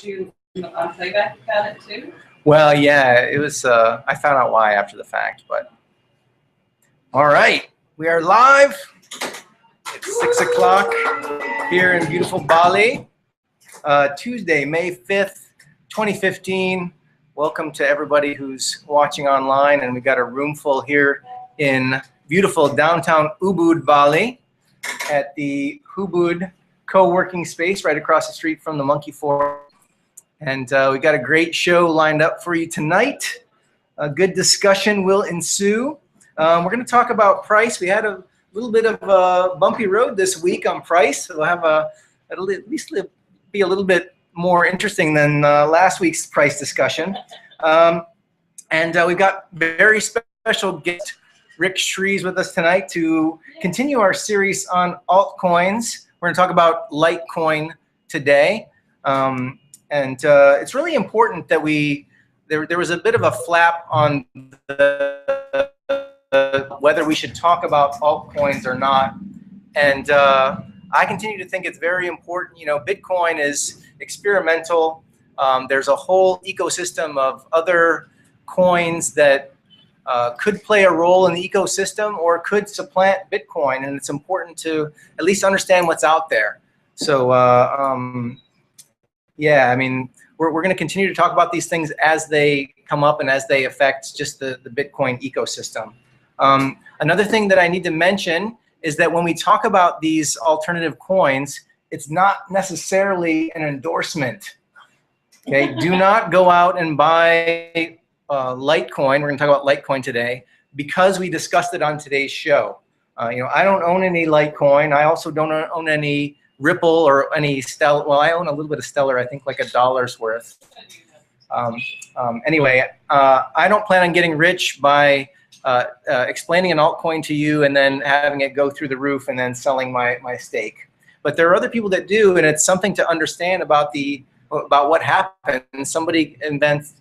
you on playback about it too? Well, yeah, it was. I found out why after the fact, but all right, we are live. It's 6 o'clock here in beautiful Bali. Tuesday, May 5th, 2015. Welcome to everybody who's watching online, and we got a room full here in beautiful downtown Ubud, Bali, at the Ubud co-working space right across the street from the Monkey Forum. And we got a great show lined up for you tonight. A good discussion will ensue. We're going to talk about price. We had a little bit of a bumpy road this week on price. So we'll have at least be a little bit more interesting than last week's price discussion. And we've got very special guest Ric Shreves with us tonight to continue our series on altcoins. We're going to talk about Litecoin today. And it's really important that there was a bit of a flap on whether we should talk about altcoins or not. And I continue to think it's very important. You know, Bitcoin is experimental. There's a whole ecosystem of other coins that could play a role in the ecosystem or could supplant Bitcoin. And it's important to at least understand what's out there. So, yeah, I mean, we're going to continue to talk about these things as they come up and as they affect just the Bitcoin ecosystem. Another thing that I need to mention is that when we talk about these alternative coins, it's not necessarily an endorsement. Okay, do not go out and buy Litecoin. We're going to talk about Litecoin today because we discussed it on today's show. You know, I don't own any Litecoin. I also don't own any Ripple or any Stellar. Well, I own a little bit of Stellar, I think like $1 worth. Anyway, I don't plan on getting rich by explaining an altcoin to you and then having it go through the roof and then selling my stake. But there are other people that do, and it's something to understand about what happens. Somebody invents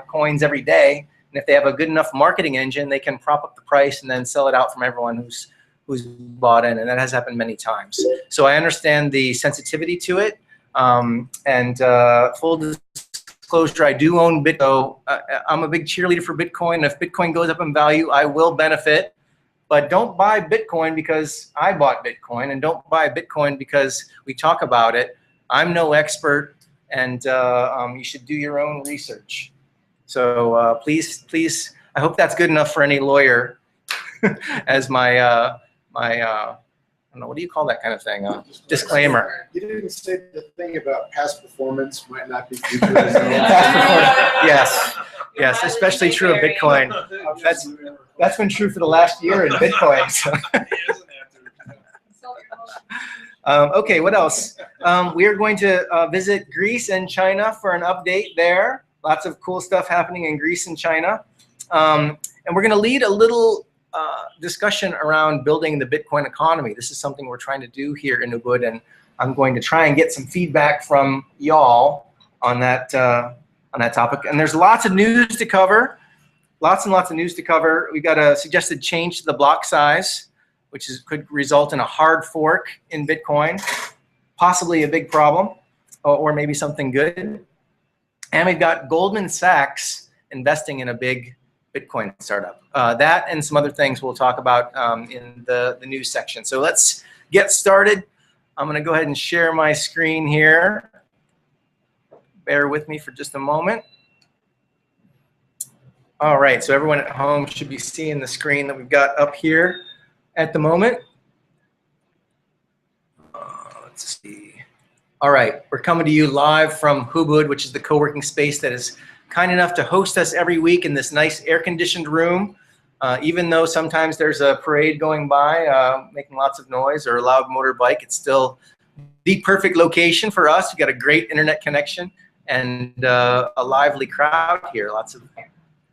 coins every day, and if they have a good enough marketing engine, they can prop up the price and then sell it out from everyone who's bought in, and that has happened many times. So I understand the sensitivity to it, and full disclosure, I do own Bitcoin. I'm a big cheerleader for Bitcoin. If Bitcoin goes up in value, I will benefit, but don't buy Bitcoin because I bought Bitcoin, and don't buy Bitcoin because we talk about it. I'm no expert, and you should do your own research. So please, I hope that's good enough for any lawyer as my I don't know, what do you call that kind of thing? Disclaimer. You didn't say the thing about past performance might not be future. Yes, especially true of Bitcoin. That's been true for the last year in Bitcoin. So. Okay, what else? We are going to visit Greece and China for an update there. Lots of cool stuff happening in Greece and China. And we're going to lead a little discussion around building the Bitcoin economy. This is something we're trying to do here in Ubud, and I'm going to try and get some feedback from y'all on that topic. And there's lots of news to cover, lots and lots of news to cover. We got a suggested change to the block size, which could result in a hard fork in Bitcoin, possibly a big problem, or maybe something good. And we've got Goldman Sachs investing in a big Bitcoin startup. That and some other things we'll talk about in the news section. So let's get started. I'm going to go ahead and share my screen here. Bear with me for just a moment. All right, so everyone at home should be seeing the screen that we've got up here at the moment. Let's see. All right, we're coming to you live from Ubud, which is the co-working space that is kind enough to host us every week in this nice air-conditioned room. Even though sometimes there's a parade going by making lots of noise or a loud motorbike, it's still the perfect location for us. We've got a great internet connection and a lively crowd here. Lots of,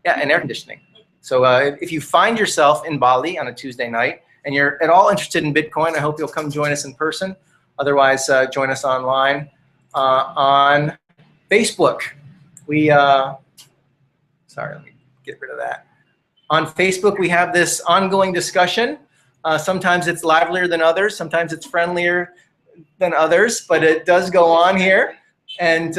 and air conditioning. So if you find yourself in Bali on a Tuesday night and you're at all interested in Bitcoin, I hope you'll come join us in person. Otherwise, join us online on Facebook. Sorry, let me get rid of that. On Facebook, we have this ongoing discussion. Sometimes it's livelier than others. Sometimes it's friendlier than others, but it does go on here. And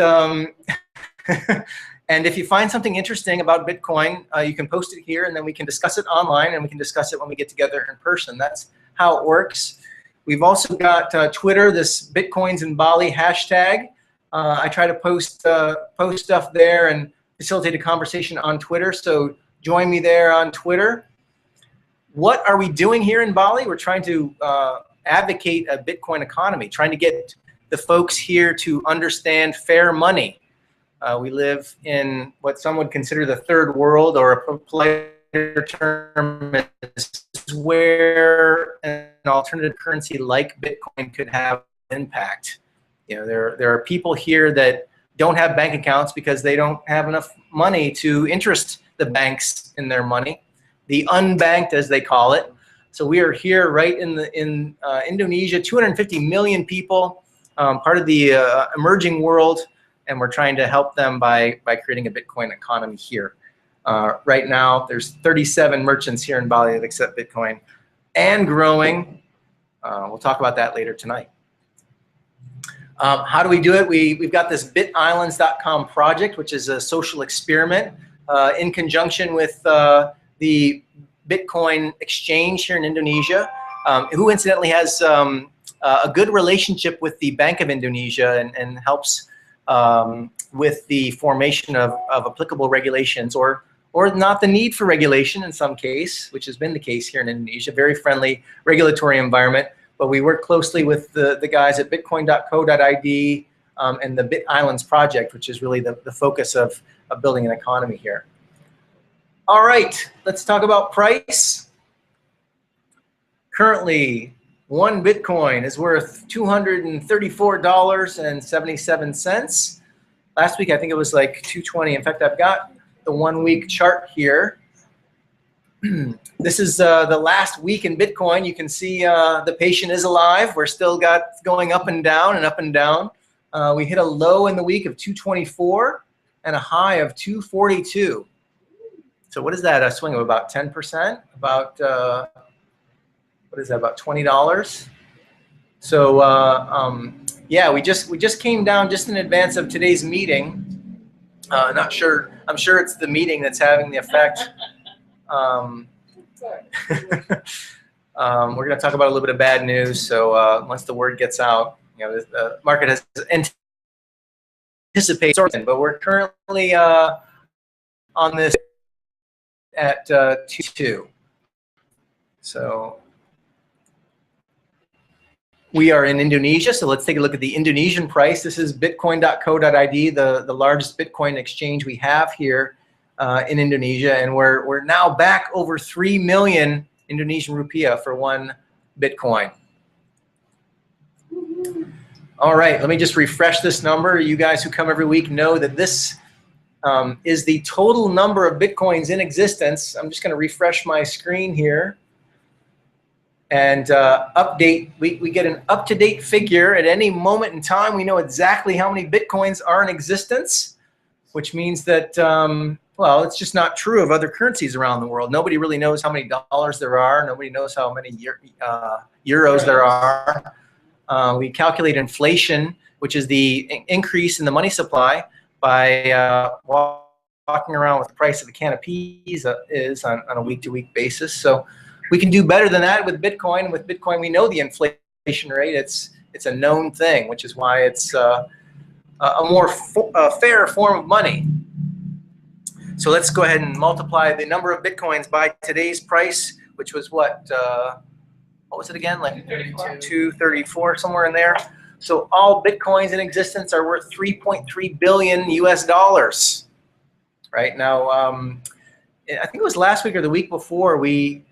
and if you find something interesting about Bitcoin, you can post it here, and then we can discuss it online, and we can discuss it when we get together in person. That's how it works. We've also got Twitter, this Bitcoins in Bali hashtag. I try to post stuff there and facilitate a conversation on Twitter, so join me there on Twitter. What are we doing here in Bali? We're trying to advocate a Bitcoin economy, trying to get the folks here to understand fair money. We live in what some would consider the third world, or a politer term is where an alternative currency like Bitcoin could have impact. You know, there are people here that don't have bank accounts because they don't have enough money to interest the banks in their money, the unbanked as they call it. So we are here right in Indonesia, 250 million people, part of the emerging world. And we're trying to help them by creating a Bitcoin economy here. Right now, there's 37 merchants here in Bali that accept Bitcoin, and growing. We'll talk about that later tonight. How do we do it? We've got this bitislands.com project, which is a social experiment in conjunction with the Bitcoin exchange here in Indonesia, who incidentally has a good relationship with the Bank of Indonesia and helps with the formation of applicable regulations, or not the need for regulation in some case, which has been the case here in Indonesia. Very friendly regulatory environment, but we work closely with the guys at bitcoin.co.id and the Bit Islands project, which is really the focus of building an economy here. All right, let's talk about price. Currently, one Bitcoin is worth $234.77. Last week, I think it was like $220. In fact, I've got the 1 week chart here. This is the last week in Bitcoin. You can see the patient is alive. We're still going up and down and up and down. We hit a low in the week of 224 and a high of 242. So what is that? A swing of about 10%? About what is that? About $20. So yeah, we just came down just in advance of today's meeting. Not sure. I'm sure it's the meeting that's having the effect. We're going to talk about a little bit of bad news. So once the word gets out, you know, the market has anticipated, but we're currently on this at 2. So we are in Indonesia, so let's take a look at the Indonesian price. This is bitcoin.co.id, the largest Bitcoin exchange we have here in Indonesia, and we're now back over 3 million Indonesian rupiah for one Bitcoin. All right, let me just refresh this number. You guys who come every week know that this is the total number of Bitcoins in existence. I'm just going to refresh my screen here and update. We get an up-to-date figure at any moment in time. We know exactly how many Bitcoins are in existence, which means that, well, it's just not true of other currencies around the world. Nobody really knows how many dollars there are. Nobody knows how many euros there are. We calculate inflation, which is the increase in the money supply, by walking around with the price of a can of peas is on a week-to-week basis. So we can do better than that with Bitcoin. With Bitcoin, we know the inflation rate. It's a known thing, which is why it's a more fair form of money. So let's go ahead and multiply the number of Bitcoins by today's price, which was what was it again? Like 234, somewhere in there. So all Bitcoins in existence are worth 3.3 billion US dollars. Right now, I think it was last week or the week before, we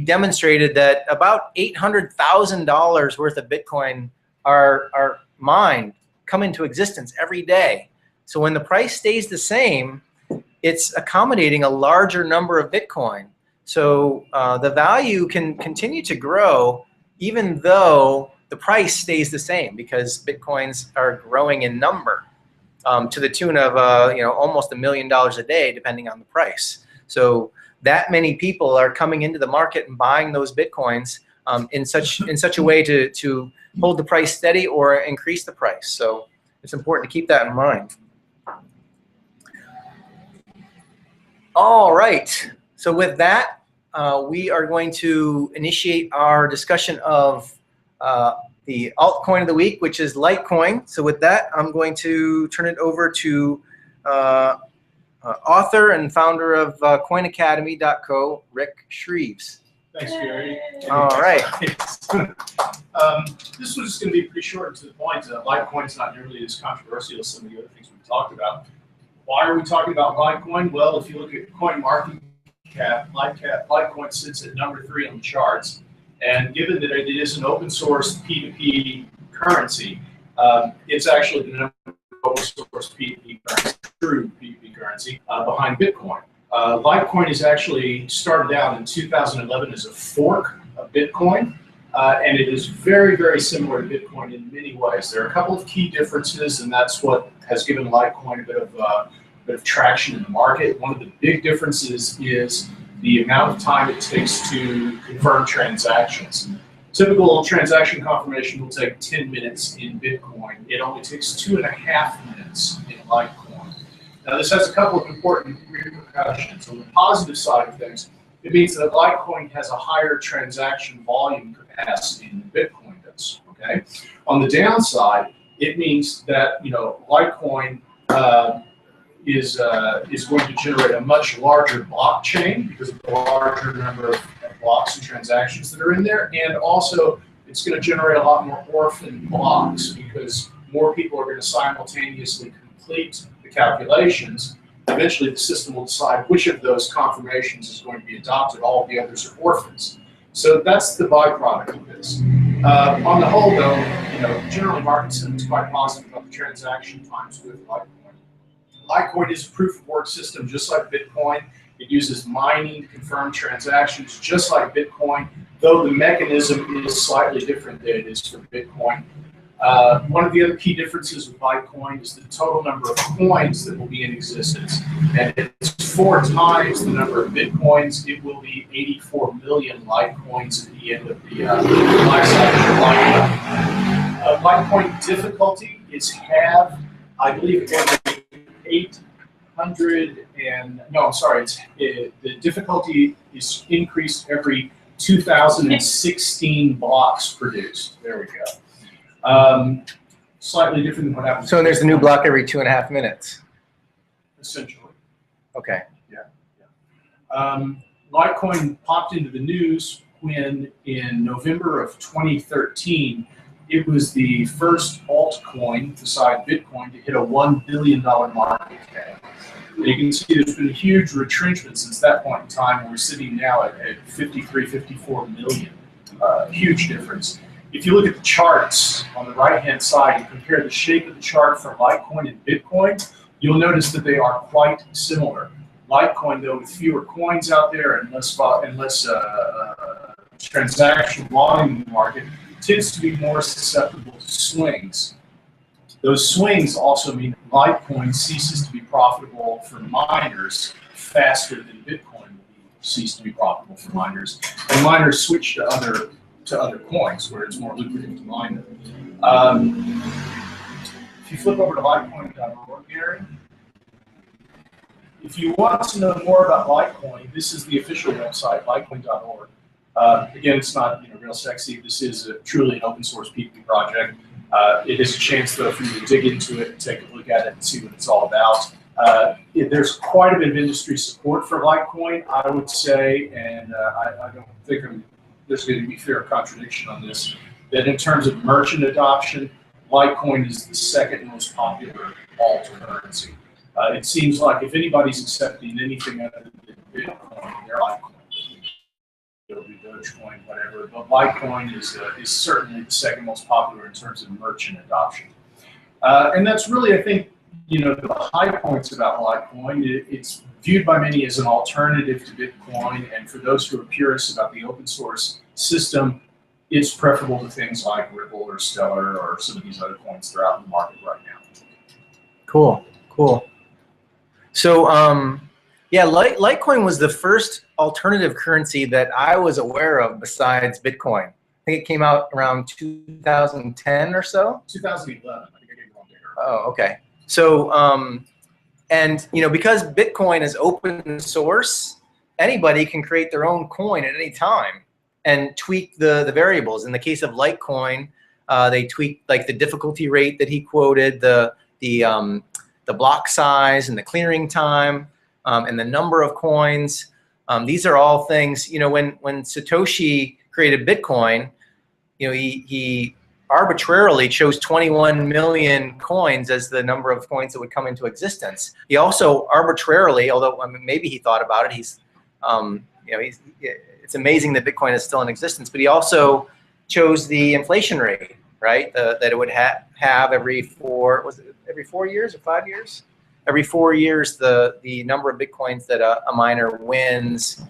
demonstrated that about $800,000 worth of Bitcoin are mined, come into existence every day. So when the price stays the same, it's accommodating a larger number of Bitcoin. So the value can continue to grow even though the price stays the same, because Bitcoins are growing in number to the tune of almost $1 million a day, depending on the price. So that many people are coming into the market and buying those Bitcoins in such a way to hold the price steady or increase the price. So it's important to keep that in mind. All right. So with that, we are going to initiate our discussion of the altcoin of the week, which is Litecoin. So with that, I'm going to turn it over to author and founder of coinacademy.co, Ric Shreves. Thanks, Gary. All right. This was going to be pretty short and to the point. Litecoin is not nearly as controversial as some of the other things we've talked about. Why are we talking about Litecoin? Well, if you look at CoinMarketCap, Litecoin sits at number 3 on the charts. And given that it is an open source P2P currency, it's actually the number one open source P2P currency, true P2P currency, behind Bitcoin. Litecoin is actually started out in 2011 as a fork of Bitcoin, and it is very, very similar to Bitcoin in many ways. There are a couple of key differences, and that's what has given Litecoin a bit of traction in the market. One of the big differences is the amount of time it takes to confirm transactions. Typical transaction confirmation will take 10 minutes in Bitcoin. It only takes 2.5 minutes in Litecoin. Now, this has a couple of important repercussions. On the positive side of things, it means that Litecoin has a higher transaction volume capacity than Bitcoin does. Okay. On the downside, it means that Litecoin is going to generate a much larger blockchain because of the larger number of blocks and transactions that are in there, and also it's going to generate a lot more orphan blocks because more people are going to simultaneously complete the calculations. Eventually, the system will decide which of those confirmations is going to be adopted. All of the others are orphans. So that's the byproduct of this. On the whole, though, generally market sentiment is quite positive about the transaction times with Litecoin. Litecoin is a proof of work system, just like Bitcoin. It uses mining to confirm transactions, just like Bitcoin, though the mechanism is slightly different than it is for Bitcoin. One of the other key differences with Litecoin is the total number of coins that will be in existence. And it's 4 times the number of Bitcoins. It will be 84 million Litecoins at the end of the life cycle of Litecoin. Litecoin difficulty is half, I believe, 800 and no, I'm sorry. The difficulty is increased every 2016 blocks produced. There we go. Slightly different than what happens. So there's a new block every 2.5 minutes. Essentially. Okay. Litecoin popped into the news when, in November of 2013, it was the first altcoin, beside Bitcoin, to hit a $1 billion market cap. You can see there's been a huge retrenchment since that point in time, and we're sitting now at 53, 54 million. Huge difference. If you look at the charts on the right-hand side and compare the shape of the chart for Litecoin and Bitcoin, you'll notice that they are quite similar. Litecoin, though, with fewer coins out there and less transaction volume in the market, tends to be more susceptible to swings. Those swings also mean Litecoin ceases to be profitable for miners faster than Bitcoin will cease to be profitable for miners, and miners switch to other coins where it's more lucrative to mine them. If you flip over to Litecoin.org, Gary, if you want to know more about Litecoin, this is the official website, Litecoin.org. Again, it's not real sexy. This is truly an open source P2P project. It is a chance, though, for you to dig into it and take a look at it and see what it's all about. There's quite a bit of industry support for Litecoin, I would say, and I don't think there's going to be fair contradiction on this, that in terms of merchant adoption, Litecoin is the second most popular alt currency. It seems like if anybody's accepting anything other than Bitcoin, they're Litecoin. It'll be Dogecoin, whatever, but Litecoin is certainly the second most popular in terms of merchant adoption. And that's really, I think, the high points about Litecoin. It's viewed by many as an alternative to Bitcoin, and for those who are purists about the open source system, it's preferable to things like Ripple or Stellar or some of these other coins that are out in the market right now. Cool. So, yeah, Litecoin was the first alternative currency that I was aware of besides Bitcoin. I think it came out around 2010 or so. 2011. I think I gave the wrong date Oh, okay. So, and because Bitcoin is open source, anybody can create their own coin at any time and tweak the variables. In the case of Litecoin, they tweaked like the difficulty rate that he quoted, the block size and the clearing time, and the number of coins. These are all things. When Satoshi created Bitcoin, he arbitrarily chose 21 million coins as the number of coins that would come into existence. He also arbitrarily, although maybe he thought about it, it's amazing that Bitcoin is still in existence, but he also chose the inflation rate, right? That it would have every 4 years or 5 years? Every 4 years, the number of Bitcoins that a miner wins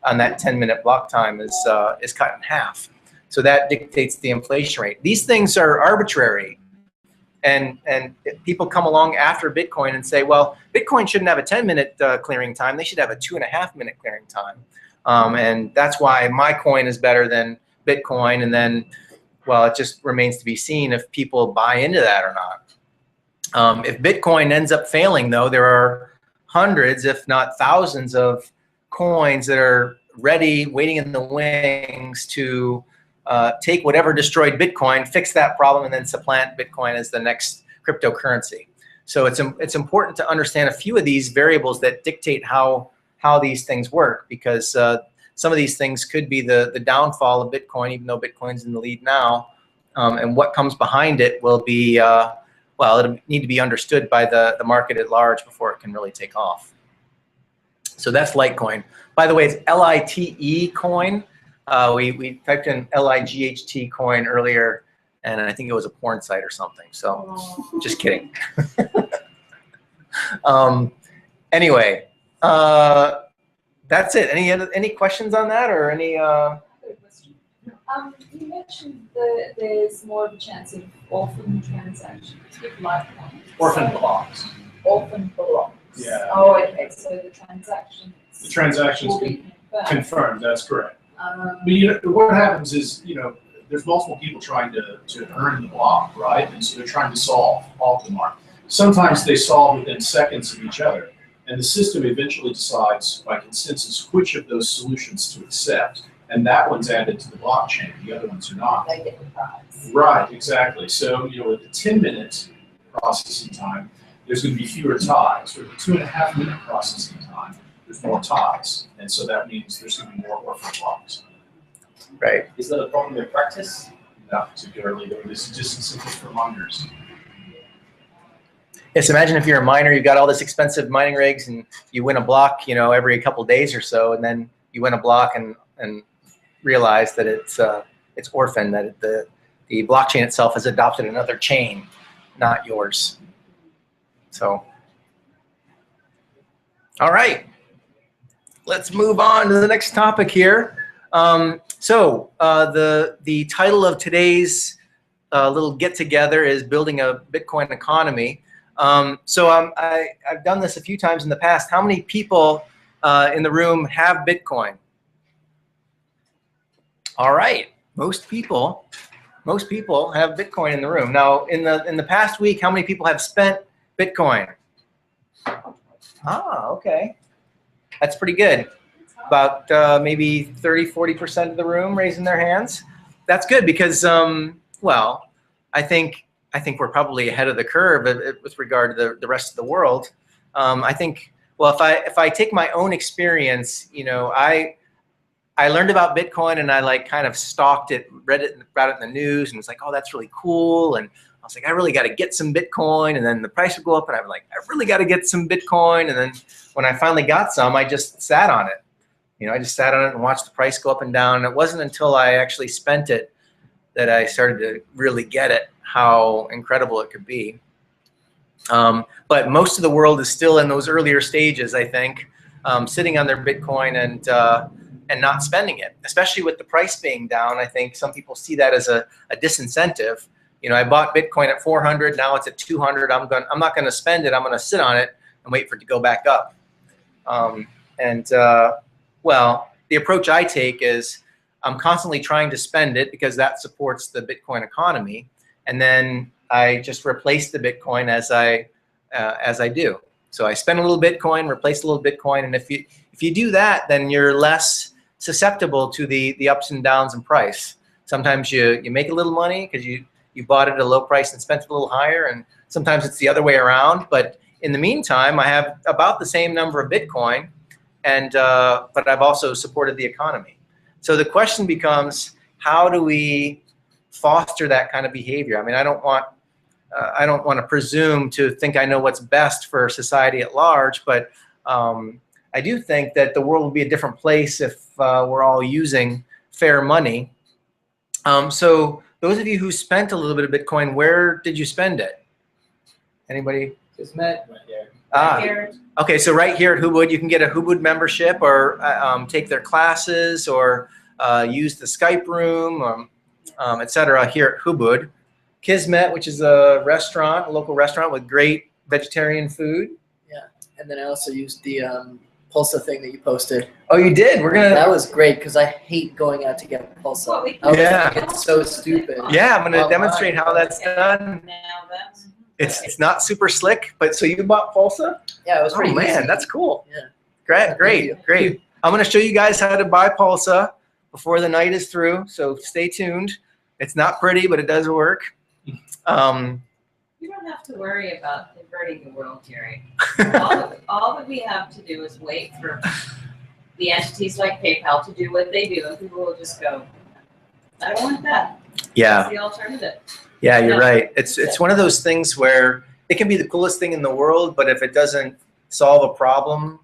on that 10-minute block time is cut in half. So that dictates the inflation rate. These things are arbitrary. And people come along after Bitcoin and say, well, Bitcoin shouldn't have a 10-minute clearing time. They should have a 2.5-minute clearing time. And that's why my coin is better than Bitcoin. And then, well, it just remains to be seen if people buy into that or not. If Bitcoin ends up failing, though, there are hundreds, if not thousands, of coins that are ready, waiting in the wings to take whatever destroyed Bitcoin, fix that problem, and then supplant Bitcoin as the next cryptocurrency. So it's important to understand a few of these variables that dictate how these things work, because some of these things could be the downfall of Bitcoin, even though Bitcoin's in the lead now, and what comes behind it will be, well, it'll need to be understood by the market at large before it can really take off. So that's Litecoin. By the way, it's LITE coin. We typed in LIGHT coin earlier, and I think it was a porn site or something. So just kidding. Anyway, that's it. Any questions on that, or any? Good question. You mentioned that there's more of a chance of orphan transactions with Litecoin. Orphan blocks. Orphan blocks. Yeah. Oh, okay. So the transactions. The transactions will be confirmed. confirmed. That's correct. But what happens is, there's multiple people trying to earn the block, right? And so they're trying to solve all of them are. Sometimes they solve within seconds of each other, and the system eventually decides by consensus which of those solutions to accept, and that one's added to the blockchain. The other ones are not. They get the prize. Right, exactly. So, with the 10-minute processing time, there's going to be fewer ties. With the 2.5-minute processing time, there's more ties, and so that means there's going to be more orphan blocks. Right. Is that a problem in practice? Not particularly, though. This is just incentives for miners. Yes, imagine if you're a miner, you've got all this expensive mining rigs, and you win a block, every couple of days or so, and then you win a block and realize that it's orphan, that the blockchain itself has adopted another chain, not yours. So, all right, let's move on to the next topic here. The title of today's little get-together is Building a Bitcoin Economy. I've done this a few times in the past. How many people in the room have Bitcoin? All right, most people have Bitcoin in the room. Now, in the past week, how many people have spent Bitcoin? Ah, okay, that's pretty good. About maybe 30–40% of the room raising their hands. That's good because, well, I think we're probably ahead of the curve with regard to the rest of the world. I think, well, if I take my own experience, I learned about Bitcoin and I kind of stalked it, read it about it in the news, and was like, oh, that's really cool. And I was like, I really got to get some Bitcoin. And then the price would go up, and I'm like, I really got to get some Bitcoin. And then when I finally got some, I just sat on it. I just sat on it and watched the price go up and down. And it wasn't until I actually spent it that I started to really get it, how incredible it could be. But most of the world is still in those earlier stages, I think, sitting on their Bitcoin and not spending it, especially with the price being down. I think some people see that as a disincentive. I bought Bitcoin at 400, now it's at 200. I'm not going to spend it. I'm going to sit on it and wait for it to go back up. Well, the approach I take is I'm constantly trying to spend it because that supports the Bitcoin economy. And then I just replace the Bitcoin as I do. So I spend a little Bitcoin, replace a little Bitcoin, and if you do that, then you're less susceptible to the ups and downs in price. Sometimes you make a little money because you bought it at a low price and spent it a little higher, and sometimes it's the other way around. But in the meantime, I have about the same number of Bitcoin, and but I've also supported the economy. So the question becomes, how do we foster that kind of behavior? I mean, I don't want to presume to think I know what's best for society at large, but I do think that the world will be a different place if we're all using fair money. So those of you who spent a little bit of Bitcoin, where did you spend it? Anybody? Just met. Okay, so right here at Ubud, you can get a Ubud membership, or take their classes, or use the Skype room, etc. here at Ubud. Kismet, which is a restaurant, a local restaurant with great vegetarian food. Yeah, and then I also used the Pulsa thing that you posted. Oh, you did? That was great because I hate going out to get Pulsa. Yeah. It's so stupid. Yeah, I'm going to demonstrate how that's done. Now that's It's not super slick, but so you bought Pulsa? Yeah, it was pretty Oh man, easy. that's cool. Yeah. Great. I'm going to show you guys how to buy Pulsa before the night is through, so stay tuned. It's not pretty, but it does work. You don't have to worry about inverting the world, Jerry. all that we have to do is wait for the entities like PayPal to do what they do, and people will just go, I don't want that. Yeah. That's the alternative. Yeah, you're No. right. It's one of those things where it can be the coolest thing in the world, but if it doesn't solve a problem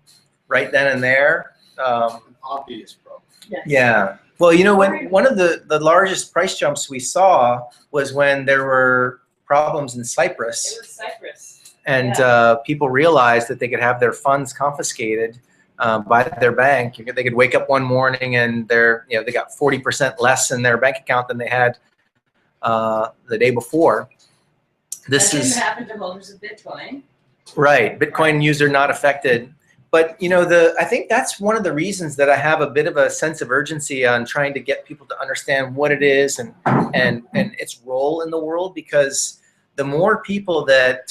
right then and there, An obvious problem. Yes. yeah. Well, you know, when one of the largest price jumps we saw was when there were problems in It Cyprus, was Cyprus. and people realized that they could have their funds confiscated by their bank. They could wake up one morning and they got 40% less in their bank account than they had the day before. This That didn't is happen to holders of Bitcoin. right. Bitcoin user not affected. But you know, I think that's one of the reasons that I have a bit of a sense of urgency on trying to get people to understand what it is and its role in the world, because the more people that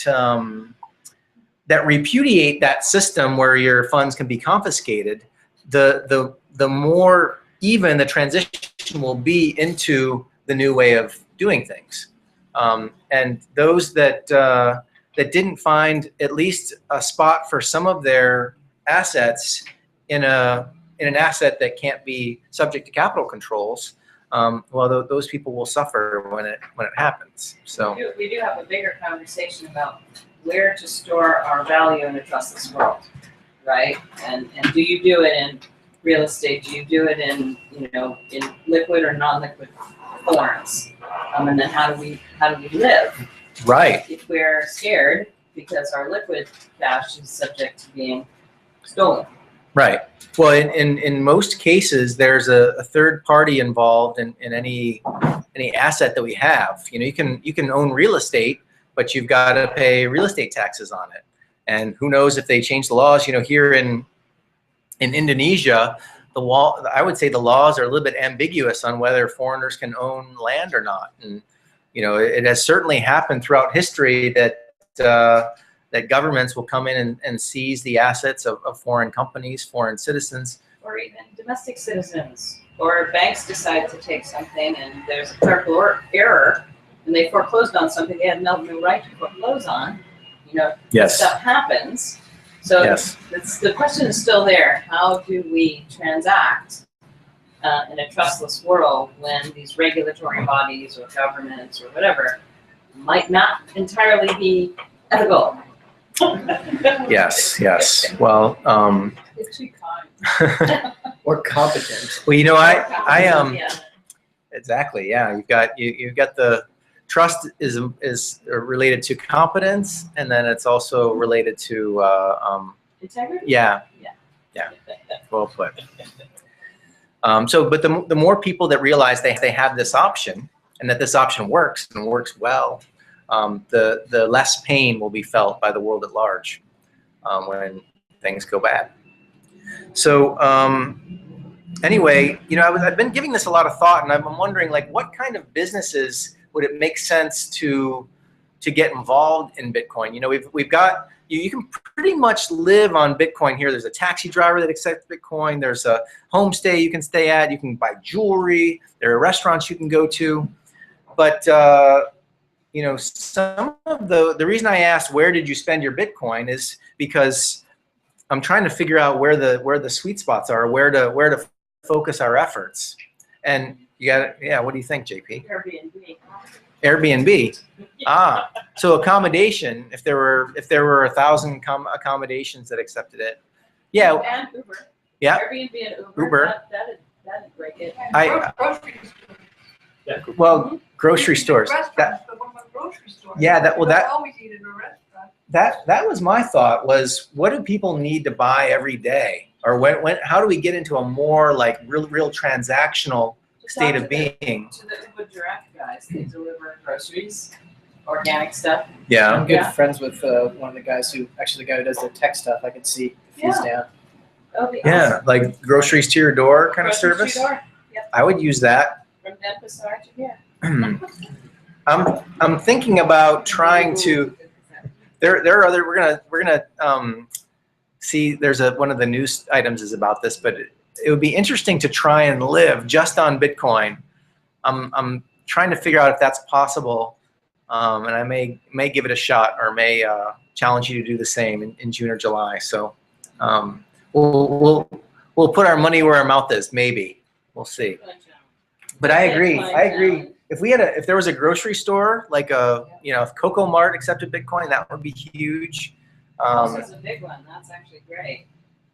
that repudiate that system where your funds can be confiscated, the more even the transition will be into the new way of doing things. And those that didn't find at least a spot for some of their assets in an asset that can't be subject to capital controls, well, those people will suffer when it happens. So We do have a bigger conversation about where to store our value in a trustless world, right? And do you do it in real estate? Do you do it in in liquid or non-liquid forms? And then how do we live right. if we're scared because our liquid cash is subject to being stolen? Right. Well, in most cases, there's a third party involved in any asset that we have. You can own real estate, but you've got to pay real estate taxes on it. And who knows if they change the laws? Here in Indonesia, I would say the laws are a little bit ambiguous on whether foreigners can own land or not. And it has certainly happened throughout history that governments will come in and seize the assets of foreign companies, foreign citizens. Or even domestic citizens. Or banks decide to take something and there's a clerical error and they foreclosed on something they had no right to foreclose on. Yes. Stuff happens. So Yes. the question is still there. How do we transact in a trustless world when these regulatory bodies or governments or whatever might not entirely be ethical? Yes. Well, It's too kind. Or competent. well, I Yeah. exactly. Yeah, you've got the trust is related to competence, and then it's also related to Integrity? yeah. Well put. But the more people that realize they have this option and that this option works and works well, the less pain will be felt by the world at large when things go bad. So anyway, I've been giving this a lot of thought, and I'm wondering, like, what kind of businesses would it make sense to to get involved in Bitcoin. You know, we've got you can pretty much live on Bitcoin here. There's a taxi driver that accepts Bitcoin. There's a homestay you can stay at. You can buy jewelry. There are restaurants you can go to. But you know, some of the reason I asked where did you spend your Bitcoin is because I'm trying to figure out where the sweet spots are, where to focus our efforts. And you got, yeah, what do you think, JP? Airbnb. Airbnb. Ah, so accommodation. If there were 1,000 accommodations that accepted it, yeah. And Uber. Yeah. Airbnb and Uber. Uber. That'd break it. Well, grocery stores. Restaurants, but what about grocery stores? Yeah, that- well, You don't that- always eat in a restaurant. That was my thought, was what do people need to buy every day? Or how do we get into a more like real transactional state of being? To the Ubud Direct guys, they deliver groceries, organic stuff. Yeah. I'm good Yeah. friends with one of the guys the guy who does the tech stuff. I can see if he's down. That'll be Yeah, awesome. like groceries to your door kind of Groceries to service. your door. Yep. I would use that. From Denpasar to here. I'm thinking about trying to. There are other. We're gonna see. There's one of the news items is about this, but it would be interesting to try and live just on Bitcoin. I'm trying to figure out if that's possible, and I may give it a shot, or may challenge you to do the same in June or July. So we'll put our money where our mouth is. Maybe we'll see. But I agree. If there was a grocery store, like if Coco Mart accepted Bitcoin, that would be huge. Pulsa's a big one. That's actually great.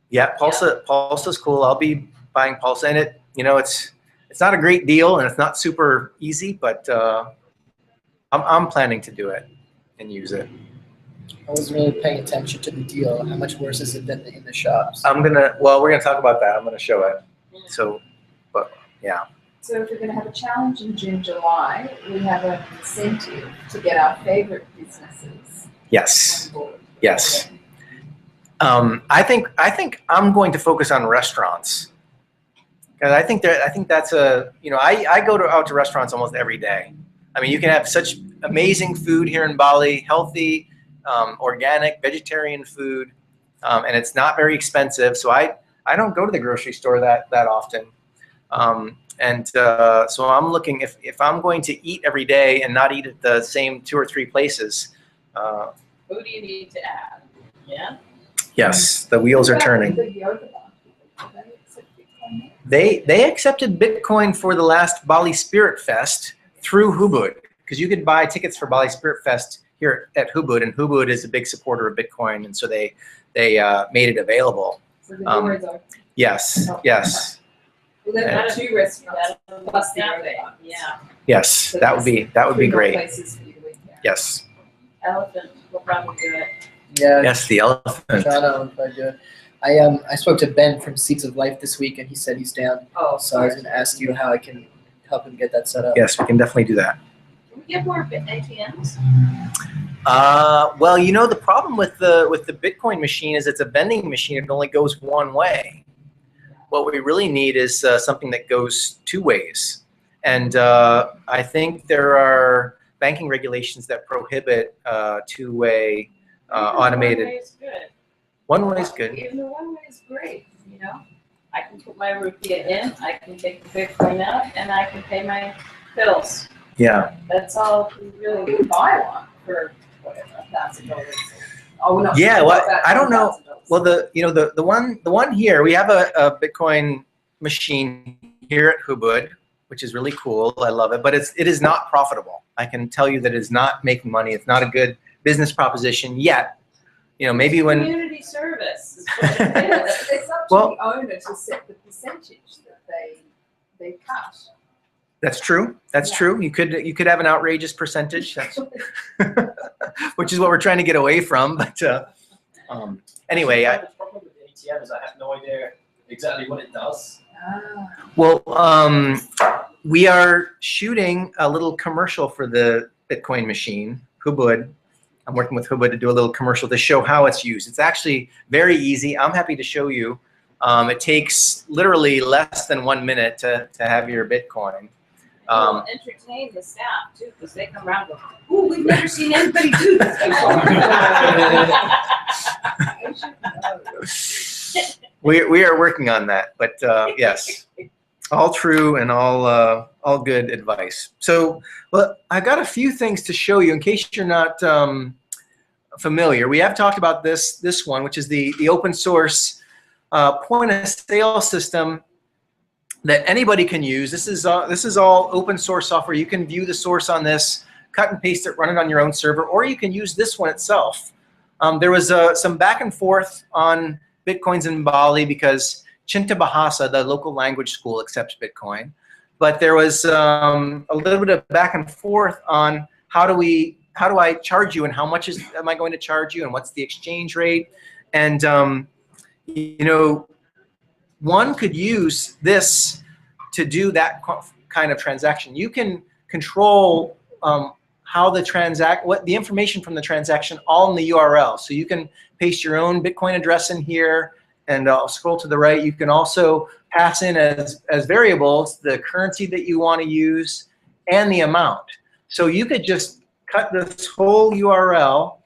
Yeah, Pulsa's cool. I'll be buying Pulsa, and it's not a great deal, and it's not super easy, but I'm planning to do it and use it. I wasn't really paying attention to the deal. How much worse is it than in the shops? We're gonna talk about that. I'm gonna show it. So, but yeah. So if we're going to have a challenge in June, July, we have an incentive to get our favorite businesses Yes. on board. Yes. I think I'm going to focus on restaurants, because I think that's I go out to restaurants almost every day. I mean, you can have such amazing food here in Bali, healthy, organic, vegetarian food, and it's not very expensive. So I don't go to the grocery store that often. So I'm looking, if I'm going to eat every day and not eat at the same 2 or 3 places. Who do you need to add? Yeah. Yes, the wheels are turning. The yoga bar people, do they accept Bitcoin? They accepted Bitcoin for the last Bali Spirit Fest through Ubud, because you could buy tickets for Bali Spirit Fest here at Ubud, and Ubud is a big supporter of Bitcoin, and so they made it available. So the doors are, Yes, yes, well, there are 2 restaurants plus the yoga bar. Yeah. yes. So That would be 3 more great. places for you to eat there. Yes, Elephant will probably do it. Yeah, yes. The elephant. Toronto, if I do it. I spoke to Ben from Seeds of Life this week, and he said he's down. Oh, So I was going to ask you how I can help him get that set up. Yes, we can definitely do that. Can we get more ATMs? Well, the problem with the Bitcoin machine is it's a vending machine. It only goes one way. What we really need is something that goes 2 ways. And I think there are banking regulations that prohibit 2-way automated. One way is good. One way is good. Even the one way is great, I can put my rupiah in, I can take the Bitcoin out, and I can pay my bills. Yeah. That's all we really You can buy one for whatever, $1,000. Oh, no. Yeah, well, about I don't know. $1,000. Well, the one here, we have a Bitcoin machine here at Ubud, which is really cool. I love it, but it is not profitable. I can tell you that it is not making money. It's not a good business proposition yet. Maybe when Community service is what it Yeah, is. it's up to Well- the owner to set the percentage that they cut. that's true. That's Yeah. true. You could have an outrageous percentage, which is what we're trying to get away from. But anyway, The problem with the ATM is I have no idea exactly what it does. we are shooting a little commercial for the Bitcoin machine, Ubud. I'm working with Ubud to do a little commercial to show how it's used. It's actually very easy. I'm happy to show you. It takes literally less than 1 minute to have your Bitcoin. It'll entertain the staff too, because they come around and go, ooh, we've never seen anybody do this before. We are working on that, but yes, all true and all good advice. So, well, I got a few things to show you in case you're not familiar. We have talked about this one, which is the open source point of sale system that anybody can use. This is all open source software. You can view the source on this, cut and paste it, run it on your own server, or you can use this one itself. There was some back and forth on Bitcoins in Bali because Cinta Bahasa, the local language school, accepts Bitcoin. But there was a little bit of back and forth on how do I charge you and how much am I going to charge you and what's the exchange rate. And you know, one could use this to do that kind of transaction. You can control how the information from the transaction all in the URL. So you can paste your own Bitcoin address in here, and scroll to the right. You can also pass in as variables the currency that you want to use and the amount. So you could just cut this whole URL.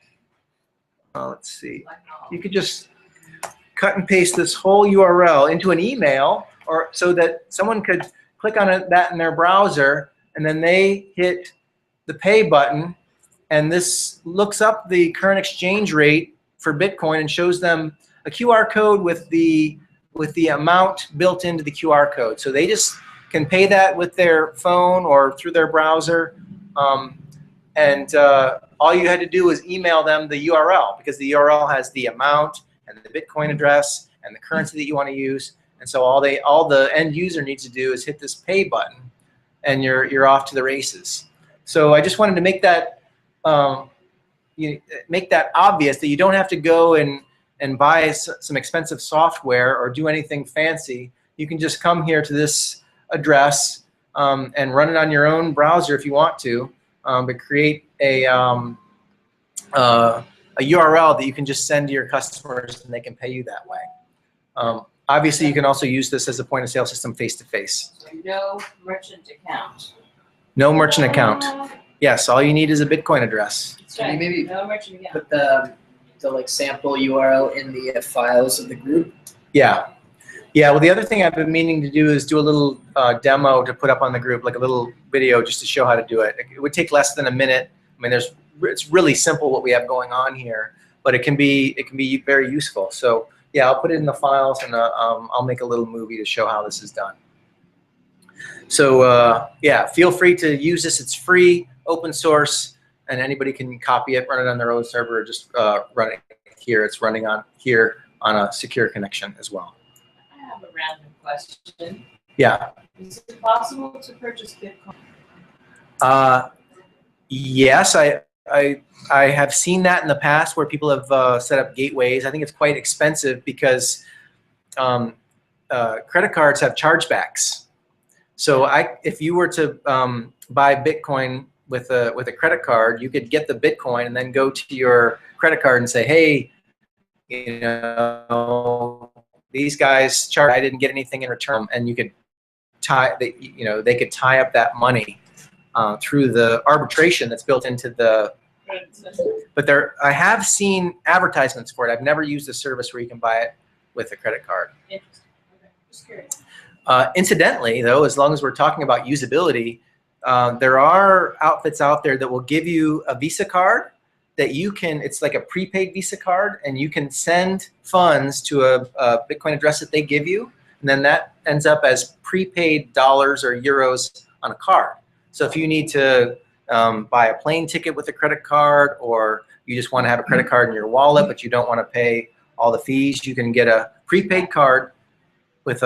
Let's see. You could just cut and paste this whole URL into an email, or so that someone could click on that in their browser, and then they hit the pay button, and this looks up the current exchange rate for Bitcoin and shows them a QR code with the amount built into the QR code. So they just can pay that with their phone or through their browser, and all you had to do was email them the URL, because the URL has the amount and the Bitcoin address and the currency that you want to use. And so all the end user needs to do is hit this pay button, and you're off to the races. So I just wanted to make that obvious, that you don't have to go and buy some expensive software or do anything fancy. You can just come here to this address and run it on your own browser if you want to, but create a URL that you can just send to your customers, and they can pay you that way. Obviously, you can also use this as a point of sale system face-to-face. So no merchant account. No merchant account. Yes, all you need is a Bitcoin address. That's Can you right. maybe No merchant account. put the like sample URL in the files of the group? Yeah. Yeah, well, the other thing I've been meaning to do is do a little demo to put up on the group, like a little video just to show how to do it. It would take less than a minute. I mean, it's really simple what we have going on here, but it can be very useful. So yeah, I'll put it in the files, and I'll make a little movie to show how this is done. So yeah, feel free to use this. It's free, open source, and anybody can copy it, run it on their own server, or just run it here. It's running on here on a secure connection as well. I have a random question. Yeah. Is it possible to purchase Bitcoin? Yes, I have seen that in the past where people have set up gateways. I think it's quite expensive because credit cards have chargebacks. So if you were to buy Bitcoin with a credit card, you could get the Bitcoin and then go to your credit card and say, hey, you know, these guys charge. I didn't get anything in return, and you could they could tie up that money through the arbitration that's built into the. But I have seen advertisements for it. I've never used a service where you can buy it with a credit card. Interesting. Okay. Just curious. Incidentally, though, as long as we're talking about usability, there are outfits out there that will give you a Visa card that you can, it's like a prepaid Visa card, and you can send funds to a Bitcoin address that they give you, and then that ends up as prepaid dollars or euros on a card. So if you need to buy a plane ticket with a credit card, or you just want to have a credit card in your wallet but you don't want to pay all the fees, you can get a prepaid card with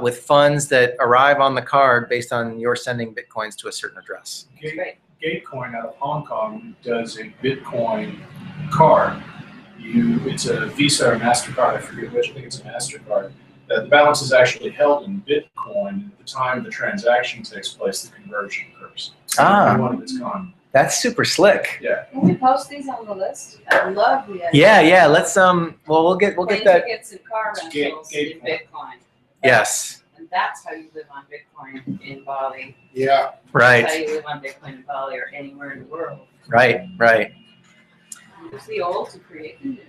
with funds that arrive on the card based on your sending Bitcoins to a certain address. Great. Gatecoin out of Hong Kong does a Bitcoin card. It's a Visa or MasterCard, I forget which, I think it's a MasterCard. The balance is actually held in Bitcoin. At the time the transaction takes place, the conversion occurs. Ah. One of its kind. That's super slick. Yeah. Can we post these on the list? I love the idea. Yeah. Let's well, we'll get Plane that. tickets and car Gate- rentals in Gatecoin. Bitcoin. Yes. And that's how you live on Bitcoin in Bali. Yeah. That's how Right, you live on Bitcoin in Bali or anywhere in the world. right, right. Use the old to create the new.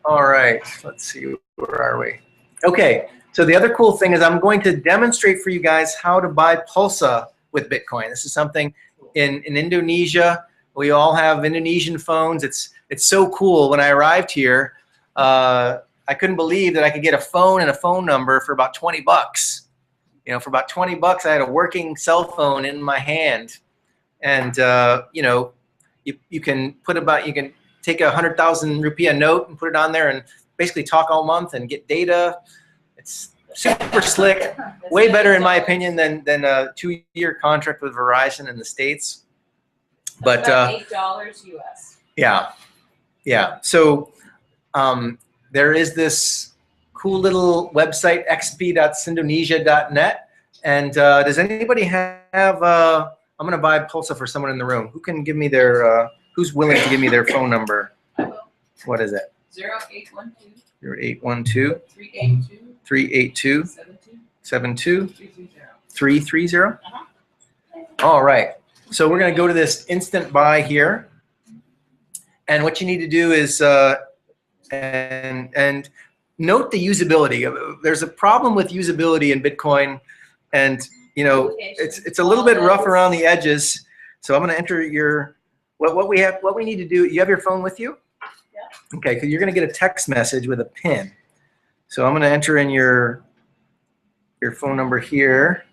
All right, let's see, where are we? Okay, so the other cool thing is I'm going to demonstrate for you guys how to buy Pulsa with Bitcoin. This is something in Indonesia. We all have Indonesian phones. It's so cool. When I arrived here, I couldn't believe that I could get a phone and a phone number for about 20 bucks. You know, for about 20 bucks, I had a working cell phone in my hand. And, you know, you can take 100,000 rupiah note and put it on there and basically talk all month and get data. It's super slick, way better in my opinion than a 2-year contract with Verizon in the States. But About $8 US. yeah, yeah. So there is this cool little website, xp.sindonesia.net. And does anybody have? I'm going to buy Pulsa for someone in the room. Who can give me their? Who's willing to give me their phone number? I will. What is it? 0812 0812 382 382 72 72 330. 330. All right. So we're going to go to this instant buy here. And what you need to do is and note the usability. There's a problem with usability in Bitcoin, and you know it's a little bit rough around the edges. So I'm going to enter your what we need to do. You have your phone with you? Yeah. Okay, because you're going to get a text message with a PIN. So I'm going to enter in your phone number here.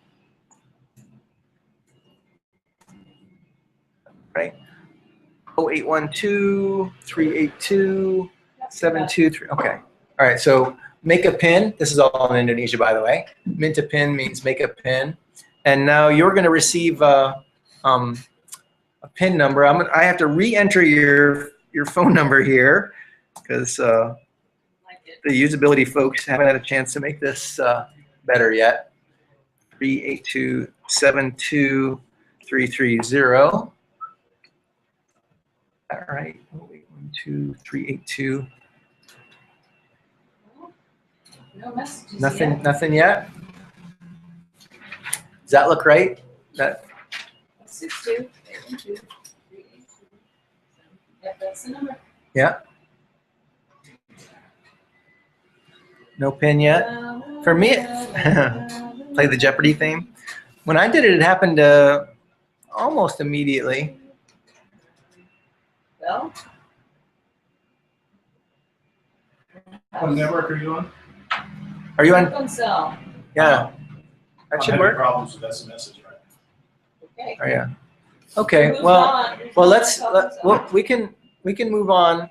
Right. 0812 382 723. Okay. All right. So make a pin. This is all in Indonesia, by the way. Mint a pin means make a pin. And now you're going to receive a pin number. I have to re-enter your phone number here because the usability folks haven't had a chance to make this better yet. 382 72 330. All right, 0812 382. No messages Nothing, yet. nothing yet. Does that look right? That 62 812 382. Yep, that's the number. yeah. No pin yet. For me, play the Jeopardy theme. When I did it, it happened almost immediately. Well, What network are you on? Are you on? on cell. Yeah, that I'm should having work. problems with SMSs, right? Okay. Oh yeah. Okay. Who's Well, on? Who's well, on let's the cell? well we can move on. We can move on,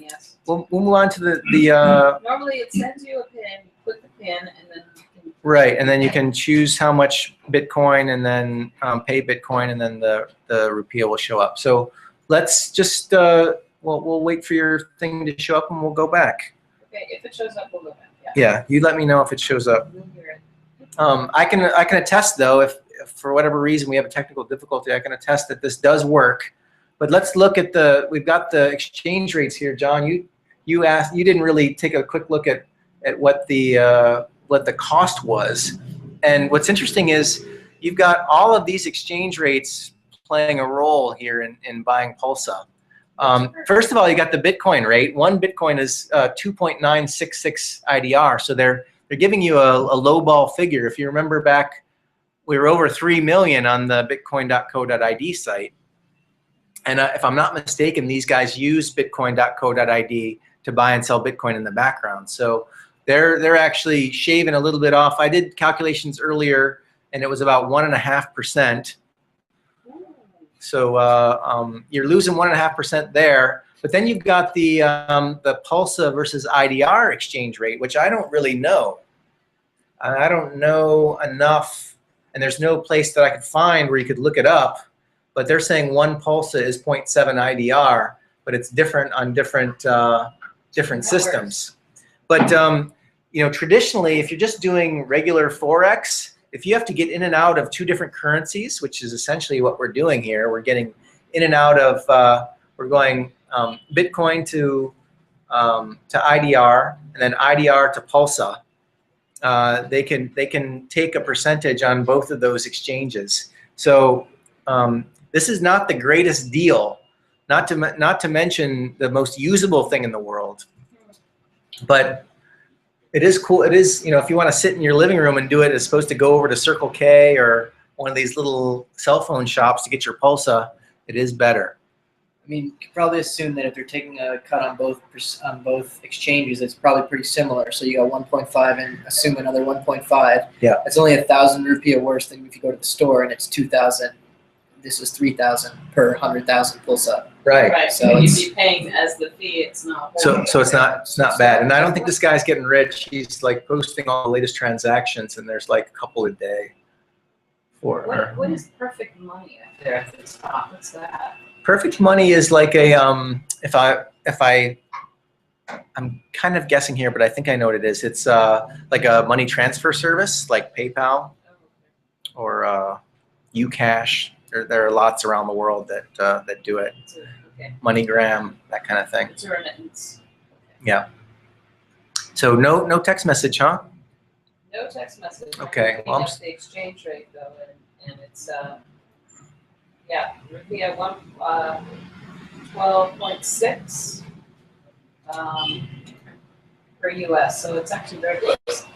yes. We'll move on to the Normally it sends you a pin, you put the pin, and then you can. right, and then you can choose how much Bitcoin, and then pay Bitcoin, and then the rupiah will show up. So let's just we'll wait for your thing to show up, and we'll go back. Okay, if it shows up, we'll go back. Yeah. Yeah, you let me know if it shows up. We'll hear it. I can attest though, if for whatever reason we have a technical difficulty, I can attest that this does work. But let's look at we've got the exchange rates here, John. You didn't really take a quick look at what the cost was. And what's interesting is you've got all of these exchange rates playing a role here in buying Pulsa. First of all, you got the Bitcoin rate. One Bitcoin is 2.966 IDR. So they're giving you a low ball figure. If you remember back, we were over 3 million on the bitcoin.co.id site. And if I'm not mistaken, these guys use bitcoin.co.id to buy and sell Bitcoin in the background. So they're actually shaving a little bit off. I did calculations earlier, and it was about 1.5%. So you're losing 1.5% there. But then you've got the Pulsa versus IDR exchange rate, which I don't really know. I don't know enough, and there's no place that I could find where you could look it up. But they're saying one Pulsa is 0.7 IDR, but it's different on different systems. But you know, traditionally, if you're just doing regular Forex, if you have to get in and out of two different currencies, which is essentially what we're doing here, we're getting in and out of, we're going Bitcoin to IDR, and then IDR to Pulsa. they can take a percentage on both of those exchanges. So this is not the greatest deal, not to mention the most usable thing in the world, but it is cool. It is, you know, if you want to sit in your living room and do it, as opposed to go over to Circle K or one of these little cell phone shops to get your Pulsa, it is better. I mean, you could probably assume that if they're taking a cut on both exchanges, it's probably pretty similar. So you got 1.5 and assume another 1.5. Yeah. It's only 1,000 rupiah worse than if you go to the store and it's 2,000. This is 3,000 per 100,000 Pulsa. Right. Right, So so you'd it's- be paying as the fee, it's not. So it's not bad. And I don't think this guy's getting rich. He's like posting all the latest transactions, and there's like a couple a day. What is perfect money up there at the top? What's that? Perfect money is like a I'm kind of guessing here, but I think I know what it is. It's like a money transfer service like PayPal or Ucash. There are lots around the world that do it. Okay, MoneyGram, that kind of thing. it's a remittance. Yeah. So no text message, huh? No text message. Okay, I'm well, looking up the exchange rate though, and it's yeah, rupiah 12.6 per US, so it's actually very close.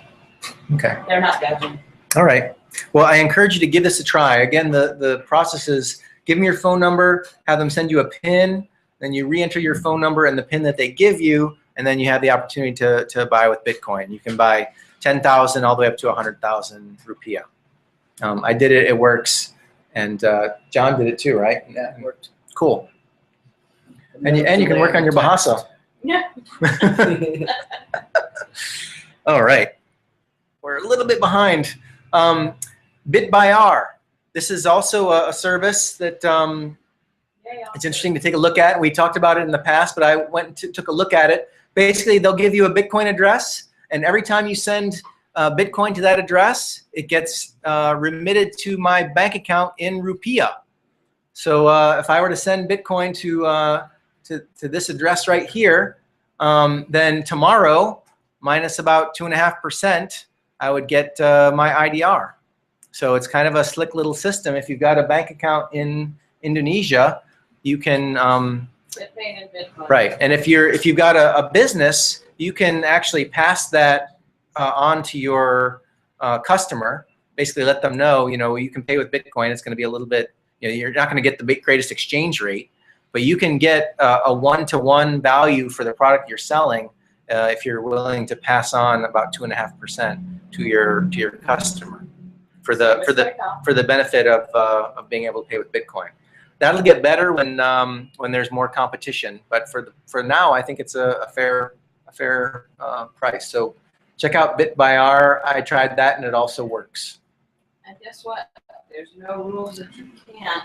Okay. They're not gouging. All right. Well, I encourage you to give this a try. Again, the process is give them your phone number, have them send you a PIN, then you re-enter your phone number and the PIN that they give you, and then you have the opportunity to buy with Bitcoin. You can buy 10,000 all the way up to 100,000 rupiah. I did it. It works. And John did it too, right? Yeah, it worked. Cool. And you can work on your Bahasa. Yeah. All right. We're a little bit behind. Bit.by.r. This is also a service that it's interesting to take a look at. We talked about it in the past, but I went and took a look at it. Basically, they'll give you a Bitcoin address, and every time you send Bitcoin to that address, it gets remitted to my bank account in rupiah. So if I were to send Bitcoin to this address right here, then tomorrow, minus about 2.5%, I would get my IDR. So it's kind of a slick little system. If you've got a bank account in Indonesia, you can Get paid in Bitcoin. right. And if you've got a business, you can actually pass that on to your customer. Basically, let them know, you know, you can pay with Bitcoin. It's going to be a little bit, you know, you're not going to get the greatest exchange rate, but you can get a one-to-one value for the product you're selling if you're willing to pass on about 2.5% to your customer for the benefit of being able to pay with Bitcoin. That'll get better when there's more competition, but for now, I think it's a fair price. So check out Bit.by.r. I tried that and it also works. And guess what? There's no rules that you can't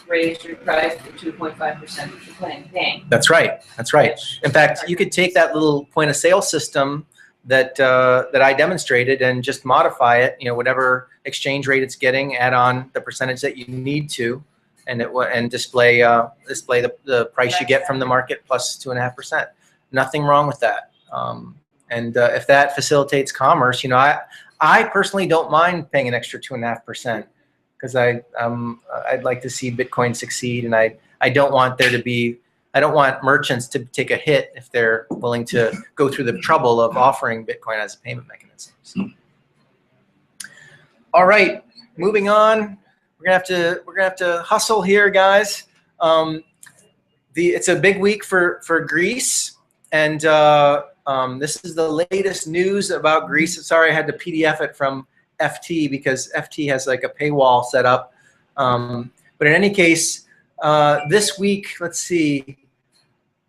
raise your price to 2.5% if you're paying. That's right. That's right. In fact, you could take that little point of sale system that I demonstrated and just modify it. You know, whatever exchange rate it's getting, add on the percentage that you need to, and display the price you get from the market plus 2.5%. Nothing wrong with that. And if that facilitates commerce, you know, I personally don't mind paying an extra 2.5% because I'd like to see Bitcoin succeed, and I don't want there to be. I don't want merchants to take a hit if they're willing to go through the trouble of offering Bitcoin as a payment mechanism. So. All right, moving on. We're gonna have to hustle here, guys. It's a big week for Greece, and this is the latest news about Greece. Sorry, I had to PDF it from FT because FT has like a paywall set up. But in any case, this week, let's see,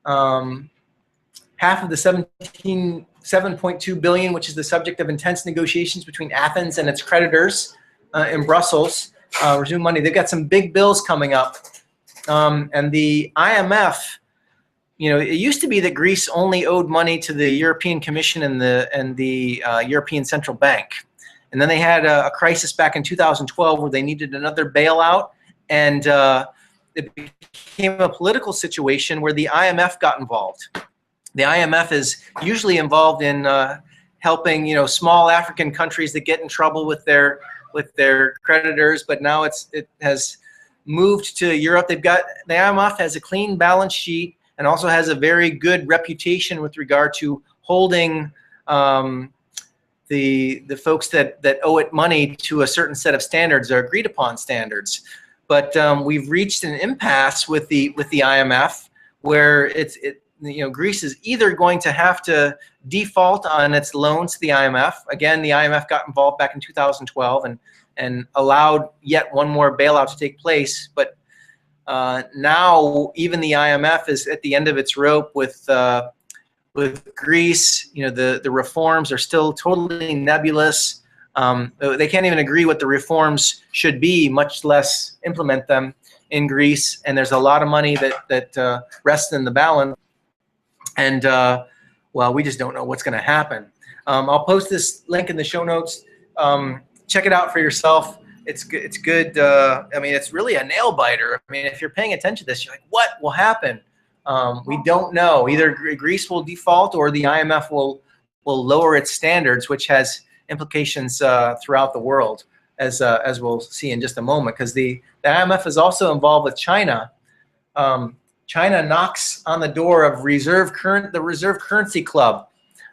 half of the 7.2 billion, which is the subject of intense negotiations between Athens and its creditors in Brussels, resume money. They've got some big bills coming up. And the IMF, you know, it used to be that Greece only owed money to the European Commission and the European Central Bank. And then they had a crisis back in 2012 where they needed another bailout, and it became a political situation where the IMF got involved. The IMF is usually involved in helping small African countries that get in trouble with their creditors, but now it has moved to Europe. The IMF has a clean balance sheet and also has a very good reputation with regard to holding the folks that owe it money to a certain set of standards or agreed upon standards. But we've reached an impasse with the IMF where Greece is either going to have to default on its loans to the IMF. Again, the IMF got involved back in 2012 and allowed yet one more bailout to take place. But now even the IMF is at the end of its rope with Greece. The reforms are still totally nebulous. They can't even agree what the reforms should be, much less implement them in Greece. And there's a lot of money that rests in the balance. And well, we just don't know what's going to happen. I'll post this link in the show notes. Check it out for yourself. It's good. I mean, it's really a nail biter. I mean, if you're paying attention to this, you're like, what will happen? We don't know. Either Greece will default or the IMF will lower its standards, which has implications throughout the world, as we'll see in just a moment. Because the IMF is also involved with China. China knocks on the door of the Reserve Currency Club.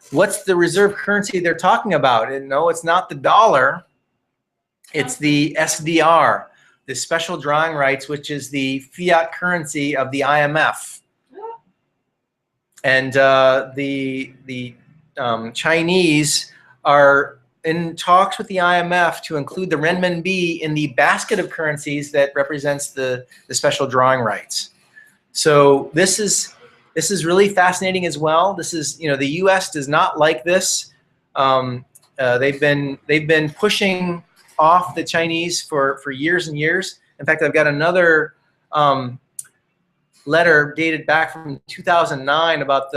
What's the reserve currency they're talking about? And no, it's not the dollar. It's the SDR, the special drawing rights, which is the fiat currency of the IMF. And the Chinese are in talks with the IMF to include the renminbi in the basket of currencies that represents the special drawing rights. So this is really fascinating as well. This is, the U.S. does not like this. They've been pushing off the Chinese for years and years. In fact, I've got another letter dated back from 2009 about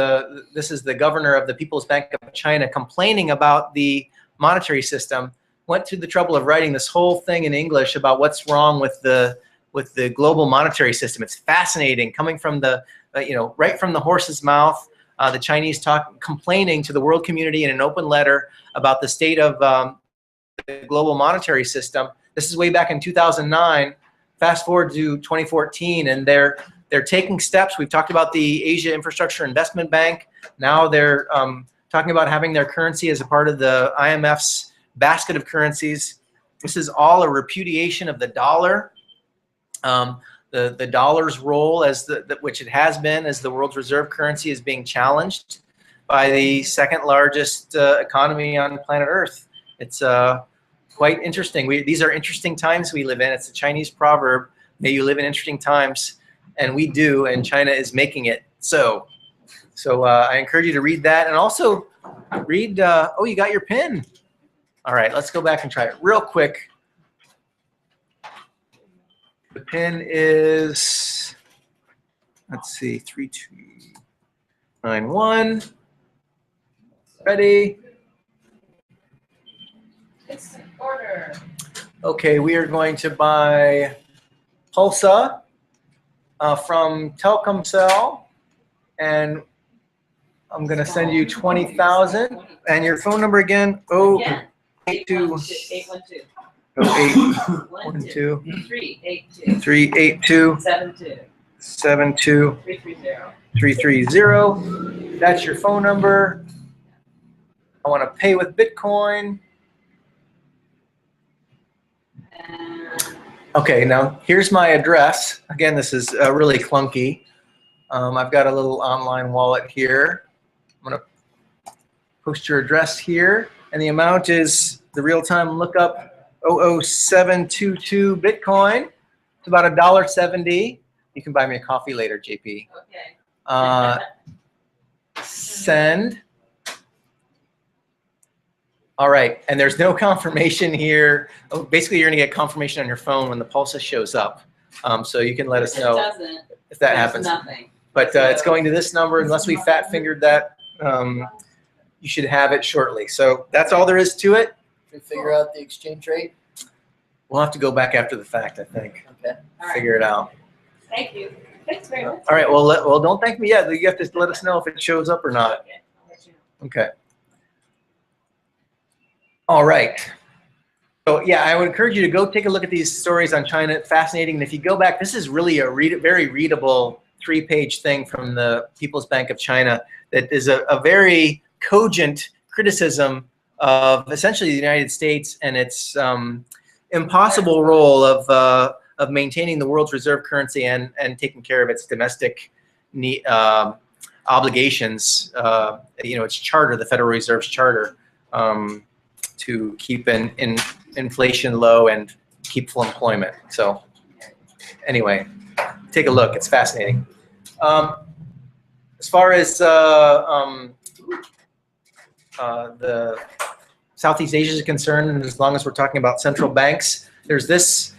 this is the governor of the People's Bank of China complaining about the monetary system. Went through the trouble of writing this whole thing in English about what's wrong with the global monetary system. It's fascinating, coming from right from the horse's mouth. The Chinese complaining to the world community in an open letter about the state of the global monetary system. This is way back in 2009. Fast forward to 2014, and they're taking steps. We've talked about the Asia Infrastructure Investment Bank. Now they're talking about having their currency as a part of the IMF's basket of currencies. This is all a repudiation of the dollar. The dollar's role which it has been as the world's reserve currency is being challenged by the second largest economy on planet Earth. It's quite interesting. These are interesting times we live in. It's a Chinese proverb, may you live in interesting times, and we do, and China is making it so. So I encourage you to read that, and also read, oh, you got your pin. All right, let's go back and try it real quick. The pin is, let's see, 3291. Ready? It's an order. Okay, we are going to buy Pulsa from Telkomsel, and I'm going to send you 20,000. And your phone number again? Again. 812 812 382 72 330. That's your phone number. I want to pay with Bitcoin. Okay, now here's my address. Again, this is really clunky. I've got a little online wallet here. I'm going to post your address here, and the amount is the real-time lookup 00722 Bitcoin. It's about $1.70. You can buy me a coffee later, JP. Okay. Send. All right, and there's no confirmation here. Oh, basically, you're going to get confirmation on your phone when the Pulsa shows up. So you can let us know if that happens. Nothing. But it's going to this number. Unless we fat-fingered that, you should have it shortly. So that's all there is to it. Should we figure out the exchange rate? We'll have to go back after the fact, I think. Okay. All right. Figure it out. Thank you. Thanks very much. All right, well, don't thank me yet. You have to let us know if it shows up or not. Okay. I'll let you know. Okay. All right. So yeah, I would encourage you to go take a look at these stories on China. Fascinating. And if you go back, this is really a very readable 3-page thing from the People's Bank of China that is a very cogent criticism of essentially the United States and its impossible role of maintaining the world's reserve currency and taking care of its domestic obligations. Its charter, the Federal Reserve's charter, to keep inflation low and keep full employment. So anyway, take a look. It's fascinating. As far as the Southeast Asia is concerned, and as long as we're talking about central banks, there's this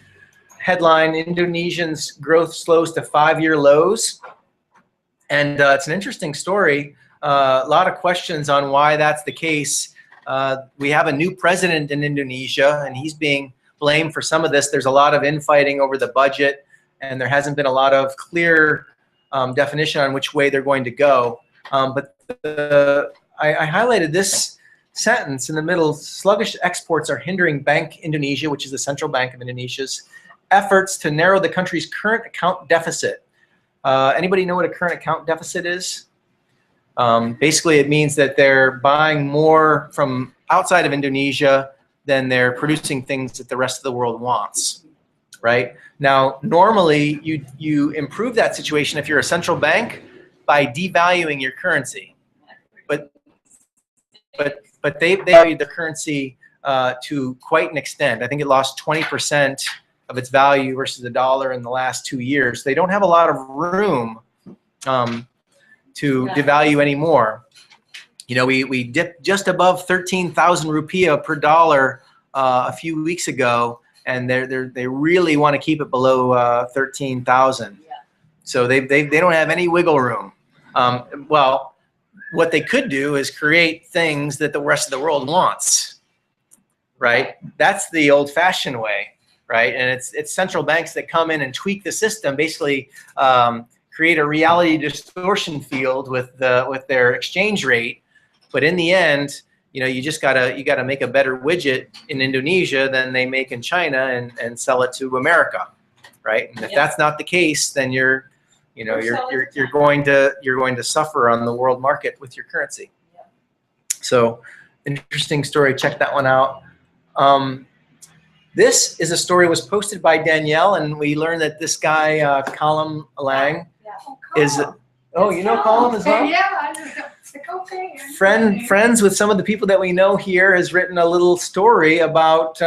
headline: Indonesia's growth slows to 5-year lows. And it's an interesting story. A lot of questions on why that's the case. We have a new president in Indonesia, and he's being blamed for some of this. There's a lot of infighting over the budget, and there hasn't been a lot of clear definition on which way they're going to go. But I highlighted this sentence in the middle: sluggish exports are hindering Bank Indonesia, which is the central bank of Indonesia's efforts to narrow the country's current account deficit. Anybody know what a current account deficit is? Basically, it means that they're buying more from outside of Indonesia than they're producing things that the rest of the world wants, right? Now, normally, you improve that situation if you're a central bank by devaluing your currency. But they valued the currency to quite an extent. I think it lost 20% of its value versus the dollar in the last 2 years. They don't have a lot of room to devalue anymore. We dipped just above 13,000 rupiah per dollar a few weeks ago, and they really want to keep it below 13,000. So they don't have any wiggle room. Well, what they could do is create things that the rest of the world wants, right? That's the old-fashioned way, right? And it's central banks that come in and tweak the system, basically create a reality distortion field with their exchange rate. But in the end, you just gotta make a better widget in Indonesia than they make in China and sell it to America, right? And if that's not the case, then you're going to suffer on the world market with your currency. So, interesting story. Check that one out. This is a story that was posted by Danielle, and we learned that this guy, Colin Lang, is. Oh, you know Colin as well? Yeah, it's like, okay. Friends with some of the people that we know here, has written a little story about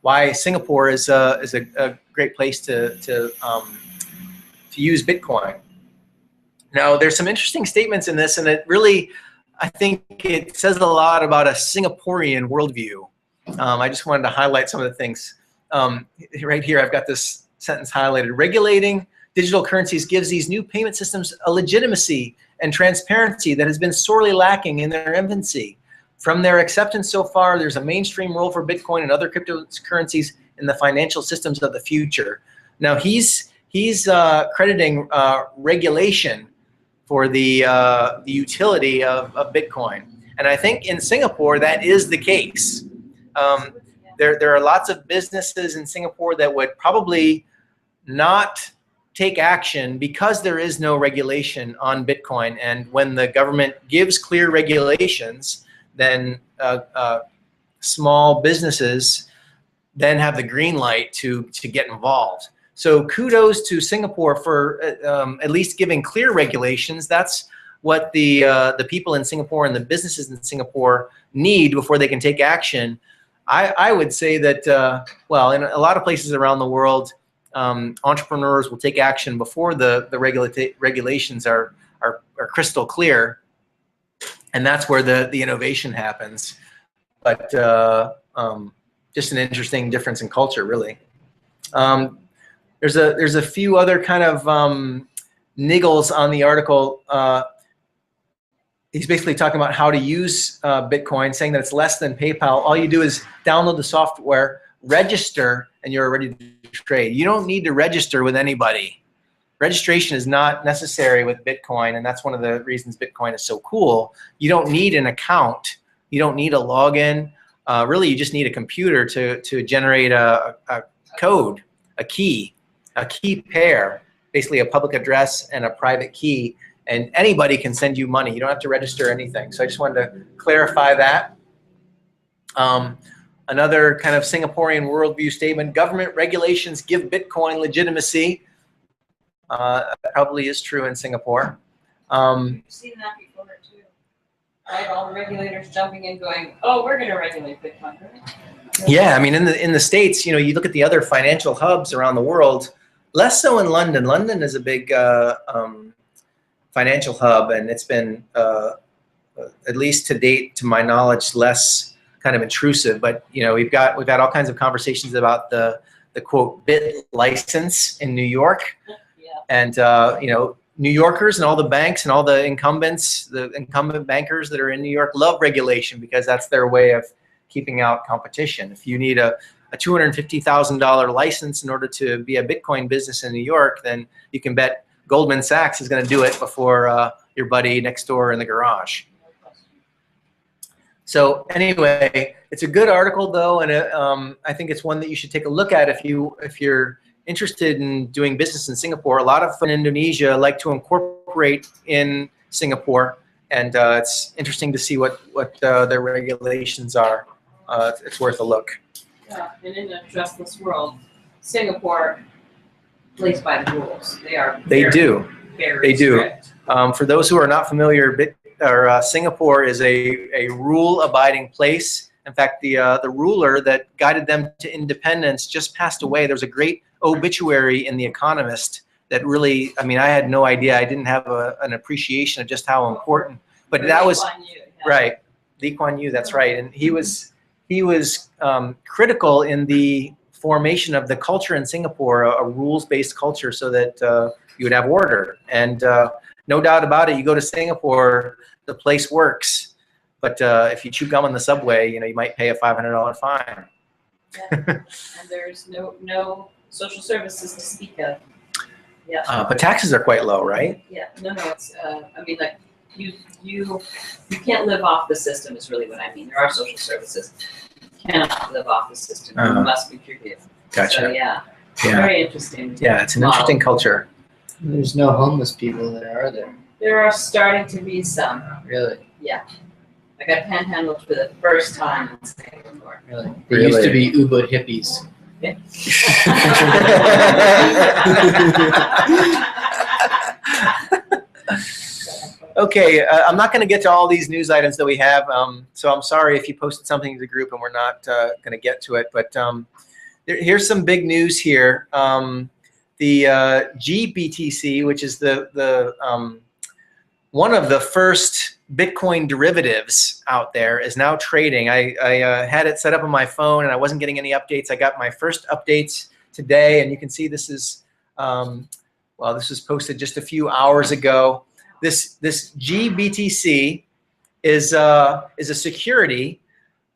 why Singapore is a great place to use Bitcoin. Now, there's some interesting statements in this, and it really, I think it says a lot about a Singaporean worldview. I just wanted to highlight some of the things. Right here, I've got this sentence highlighted. Regulating digital currencies gives these new payment systems a legitimacy and transparency that has been sorely lacking in their infancy. From their acceptance so far, there's a mainstream role for Bitcoin and other cryptocurrencies in the financial systems of the future. Now, he's crediting regulation for the utility of Bitcoin. And I think in Singapore, that is the case. There are lots of businesses in Singapore that would probably not take action because there is no regulation on Bitcoin. And when the government gives clear regulations, then small businesses then have the green light to get involved. So kudos to Singapore for at least giving clear regulations. That's what the people in Singapore and the businesses in Singapore need before they can take action. I would say that, well, in a lot of places around the world, entrepreneurs will take action before the regulations are crystal clear, and that's where the innovation happens. But just an interesting difference in culture, really. There's a few other kind of niggles on the article. He's basically talking about how to use Bitcoin, saying that it's less than PayPal. All you do is download the software, register, and you're ready to trade. You don't need to register with anybody. Registration is not necessary with Bitcoin, and that's one of the reasons Bitcoin is so cool. You don't need an account. You don't need a login. really you just need a computer to generate a code, a key pair, basically a public address and a private key, and anybody can send you money. You don't have to register anything. So I just wanted to clarify that. Another kind of Singaporean worldview statement: government regulations give Bitcoin legitimacy. That probably is true in Singapore. We've seen that before too. Right, all the regulators jumping in going, oh, we're gonna regulate Bitcoin, right? Yeah, I mean, in the States, you look at the other financial hubs around the world, less so in London. London is a big financial hub, and it's been, at least to date, to my knowledge, less kind of intrusive. But we've had all kinds of conversations about the quote bit license in New York, and New Yorkers and all the banks and all the incumbent bankers that are in New York love regulation because that's their way of keeping out competition. If you need a $250,000 license in order to be a Bitcoin business in New York, then you can bet Goldman Sachs is going to do it before your buddy next door in the garage. So anyway, it's a good article though, and I think it's one that you should take a look at if you're interested in doing business in Singapore. A lot of in Indonesia like to incorporate in Singapore, and it's interesting to see what their regulations are. It's worth a look. Yeah, and in a trustless world, Singapore plays by the rules. They do. Very strict. For those who are not familiar, Singapore is a rule-abiding place. In fact, the ruler that guided them to independence just passed away. There was a great obituary in The Economist that really, I mean, I had no idea. I didn't have an appreciation of just how important. But that was right, Lee Kuan Yew. That's right, and he was critical in the formation of the culture in Singapore, a rules-based culture, so that you would have order. And no doubt about it, you go to Singapore, the place works. But if you chew gum on the subway, you might pay a $500 fine. Yeah. And there's no social services to speak of. Yeah. But taxes are quite low, right? Yeah. No. It's. I mean, like you can't live off the system. Is really what I mean. There are social services. You cannot live off the system. You must contribute. Gotcha. So yeah. Very interesting. Yeah, it's an interesting culture. There's no homeless people there, are there? There are starting to be some. Really? Yeah. I got panhandled for the first time in Singapore. Really? They used to be Ubud hippies. Okay, I'm not going to get to all these news items that we have, so I'm sorry if you posted something to the group and we're not going to get to it. But here's some big news here. The GBTC, which is the one of the first Bitcoin derivatives out there, is now trading. I had it set up on my phone and I wasn't getting any updates. I got my first updates today, and you can see this is this was posted just a few hours ago. This GBTC is a security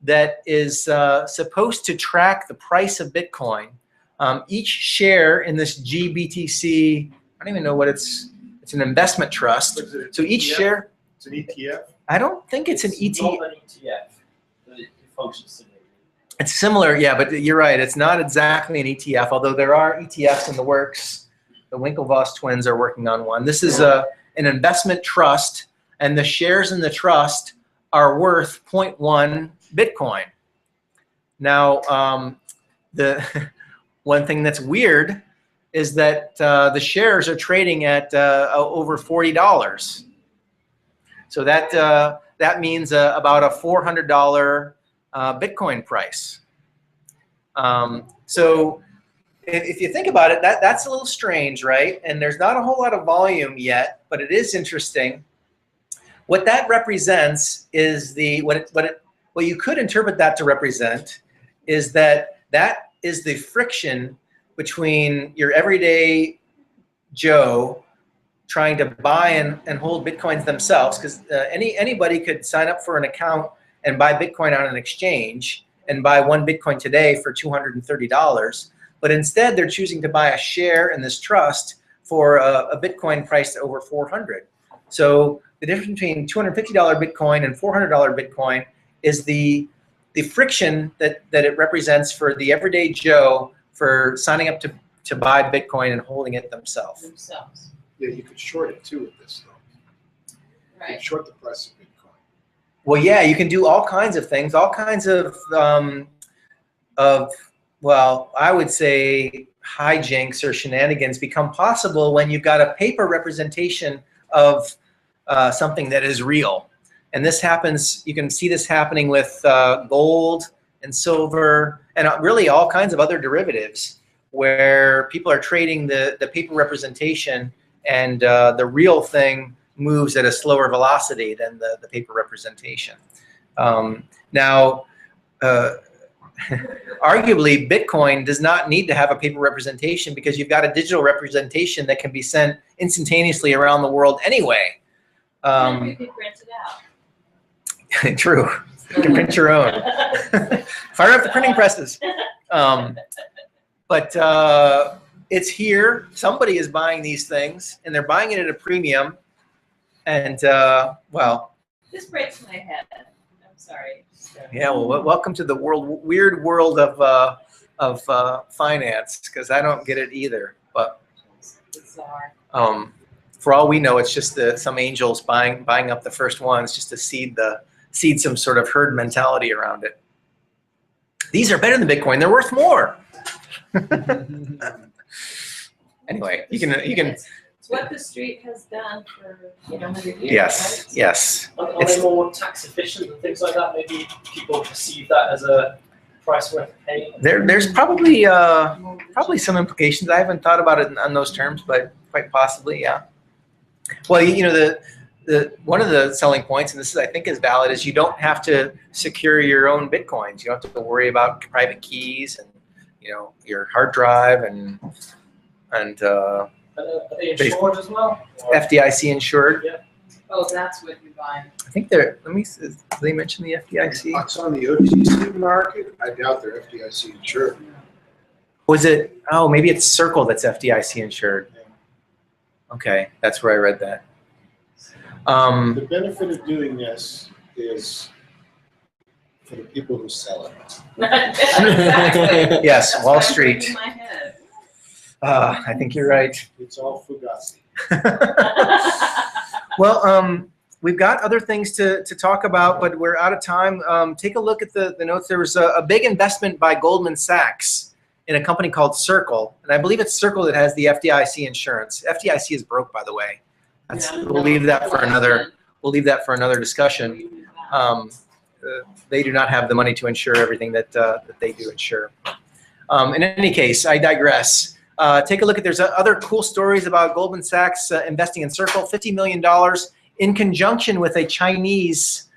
that is supposed to track the price of Bitcoin. Each share in this GBTC, I don't even know what it's an investment trust. So each share. It's an ETF? I don't think it's an ETF. It's not an ETF, but it functions similarly. It's similar, yeah, but you're right. It's not exactly an ETF, although there are ETFs in the works. The Winklevoss twins are working on one. This is an investment trust, and the shares in the trust are worth 0.1 Bitcoin. Now, the one thing that's weird is that the shares are trading at over $40. So that means about a $400 Bitcoin price. So if you think about it, that's a little strange, right? And there's not a whole lot of volume yet, but it is interesting. What that represents is what you could interpret that to represent is that is the friction between your everyday Joe trying to buy and hold Bitcoins themselves, because anybody could sign up for an account and buy Bitcoin on an exchange and buy one Bitcoin today for $230. But instead, they're choosing to buy a share in this trust for a Bitcoin priced over $400. So the difference between $250 Bitcoin and $400 Bitcoin is the the friction that it represents for the everyday Joe for signing up to buy Bitcoin and holding it themselves. Yeah, you could short it too with this though. You Right. could short the price of Bitcoin. Well, yeah, you can do all kinds of things, all kinds of well, I would say hijinks or shenanigans become possible when you've got a paper representation of something that is real. And this happens, you can see this happening with gold and silver and really all kinds of other derivatives where people are trading the paper representation and the real thing moves at a slower velocity than the paper representation. Now, arguably, Bitcoin does not need to have a paper representation because you've got a digital representation that can be sent instantaneously around the world anyway. You could print it out. True. You can print your own. Fire up the printing presses. But it's here. Somebody is buying these things, and they're buying it at a premium. And, well. This breaks my head. I'm sorry. Yeah, well, welcome to the weird world of finance, because I don't get it either. But Bizarre. for all we know, it's just some angels buying up the first ones just to seed some sort of herd mentality around it. These are better than Bitcoin. They're worth more. Anyway, you can. It's what the street has done for 100 years. Yes, right? yes. Are they more tax efficient and things like that? Maybe people perceive that as a price worth paying. There's probably some implications. I haven't thought about it on those terms, but quite possibly, yeah. Well, the one of the selling points, and this is I think is valid, is you don't have to secure your own Bitcoins. You don't have to worry about private keys and your hard drive and Are they insured as well? Or- FDIC insured. Yeah. Oh, that's what you buy. I think they're. Let me. Did they mention the FDIC? It's on the OTC market. I doubt they're FDIC insured. Was it? Oh, maybe it's Circle that's FDIC insured. Okay, that's where I read that. The benefit of doing this is for the people who sell it. Exactly. Yes, That's Wall what I'm Street. thinking in my head. I think you're right. It's all Fugazi. Well, we've got other things to talk about, but we're out of time. Take a look at the notes. There was a big investment by Goldman Sachs in a company called Circle, and I believe it's Circle that has the FDIC insurance. FDIC is broke, by the way. We'll leave that for another. We'll leave that for another discussion. They do not have the money to insure everything that they do insure. In any case, I digress. Take a look at, there's other cool stories about Goldman Sachs investing in Circle, $50 million in conjunction with a Chinese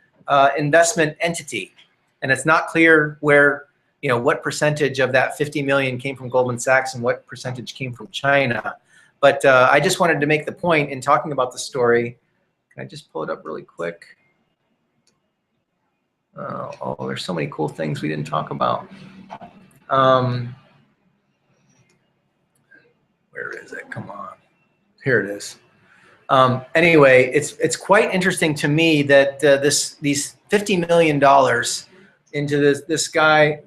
investment entity. And it's not clear where, what percentage of that 50 million came from Goldman Sachs and what percentage came from China. But I just wanted to make the point in talking about the story. Can I just pull it up really quick? Oh, there's so many cool things we didn't talk about. Where is it? Come on. Here it is. Anyway, it's quite interesting to me that these $50 million into this guy,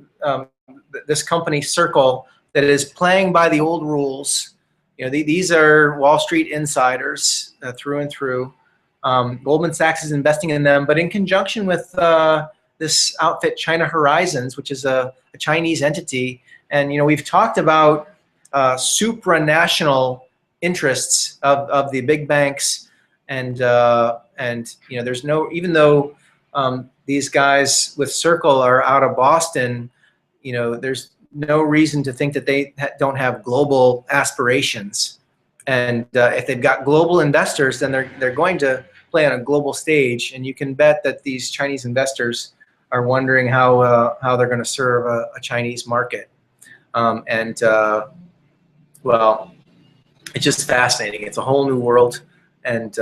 this company Circle, that is playing by the old rules. These are Wall Street insiders through and through. Goldman Sachs is investing in them, but in conjunction with this outfit, China Horizons, which is a Chinese entity. And we've talked about supranational interests of the big banks, and there's no, even though these guys with Circle are out of Boston, there's no reason to think that they don't have global aspirations. And if they've got global investors, then they're going to play on a global stage. And you can bet that these Chinese investors are wondering how they're going to serve a Chinese market. Well, it's just fascinating. It's a whole new world, and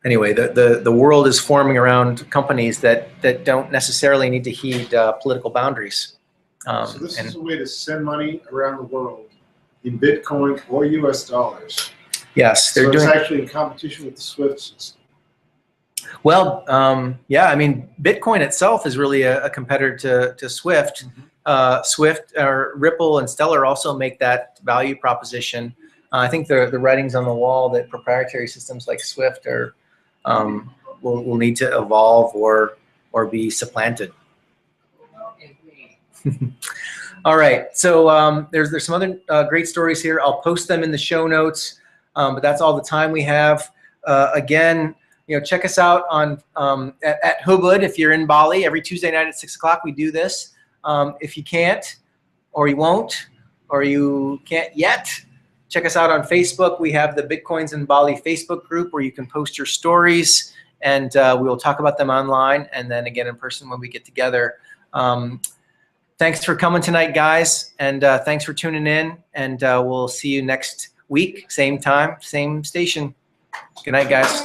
anyway, the world is forming around companies that don't necessarily need to heed political boundaries. So this is a way to send money around the world in Bitcoin or U.S. dollars. Yes, they're so doing. It's actually in competition with the SWIFT system. Well, yeah, I mean, Bitcoin itself is really a competitor to Swift. Swift or Ripple and Stellar also make that value proposition. I think the writing's on the wall that proprietary systems like Swift are will need to evolve or be supplanted. All right, so there's some other great stories here. I'll post them in the show notes, but that's all the time we have. Again, check us out on at Ubud if you're in Bali. Every Tuesday night at 6 o'clock we do this. If you can't, or you won't, or you can't yet, check us out on Facebook. We have the Bitcoins in Bali Facebook group where you can post your stories, and we will talk about them online, and then again in person when we get together. Thanks for coming tonight, guys, and thanks for tuning in, and we'll see you next week, same time, same station. Good night, guys.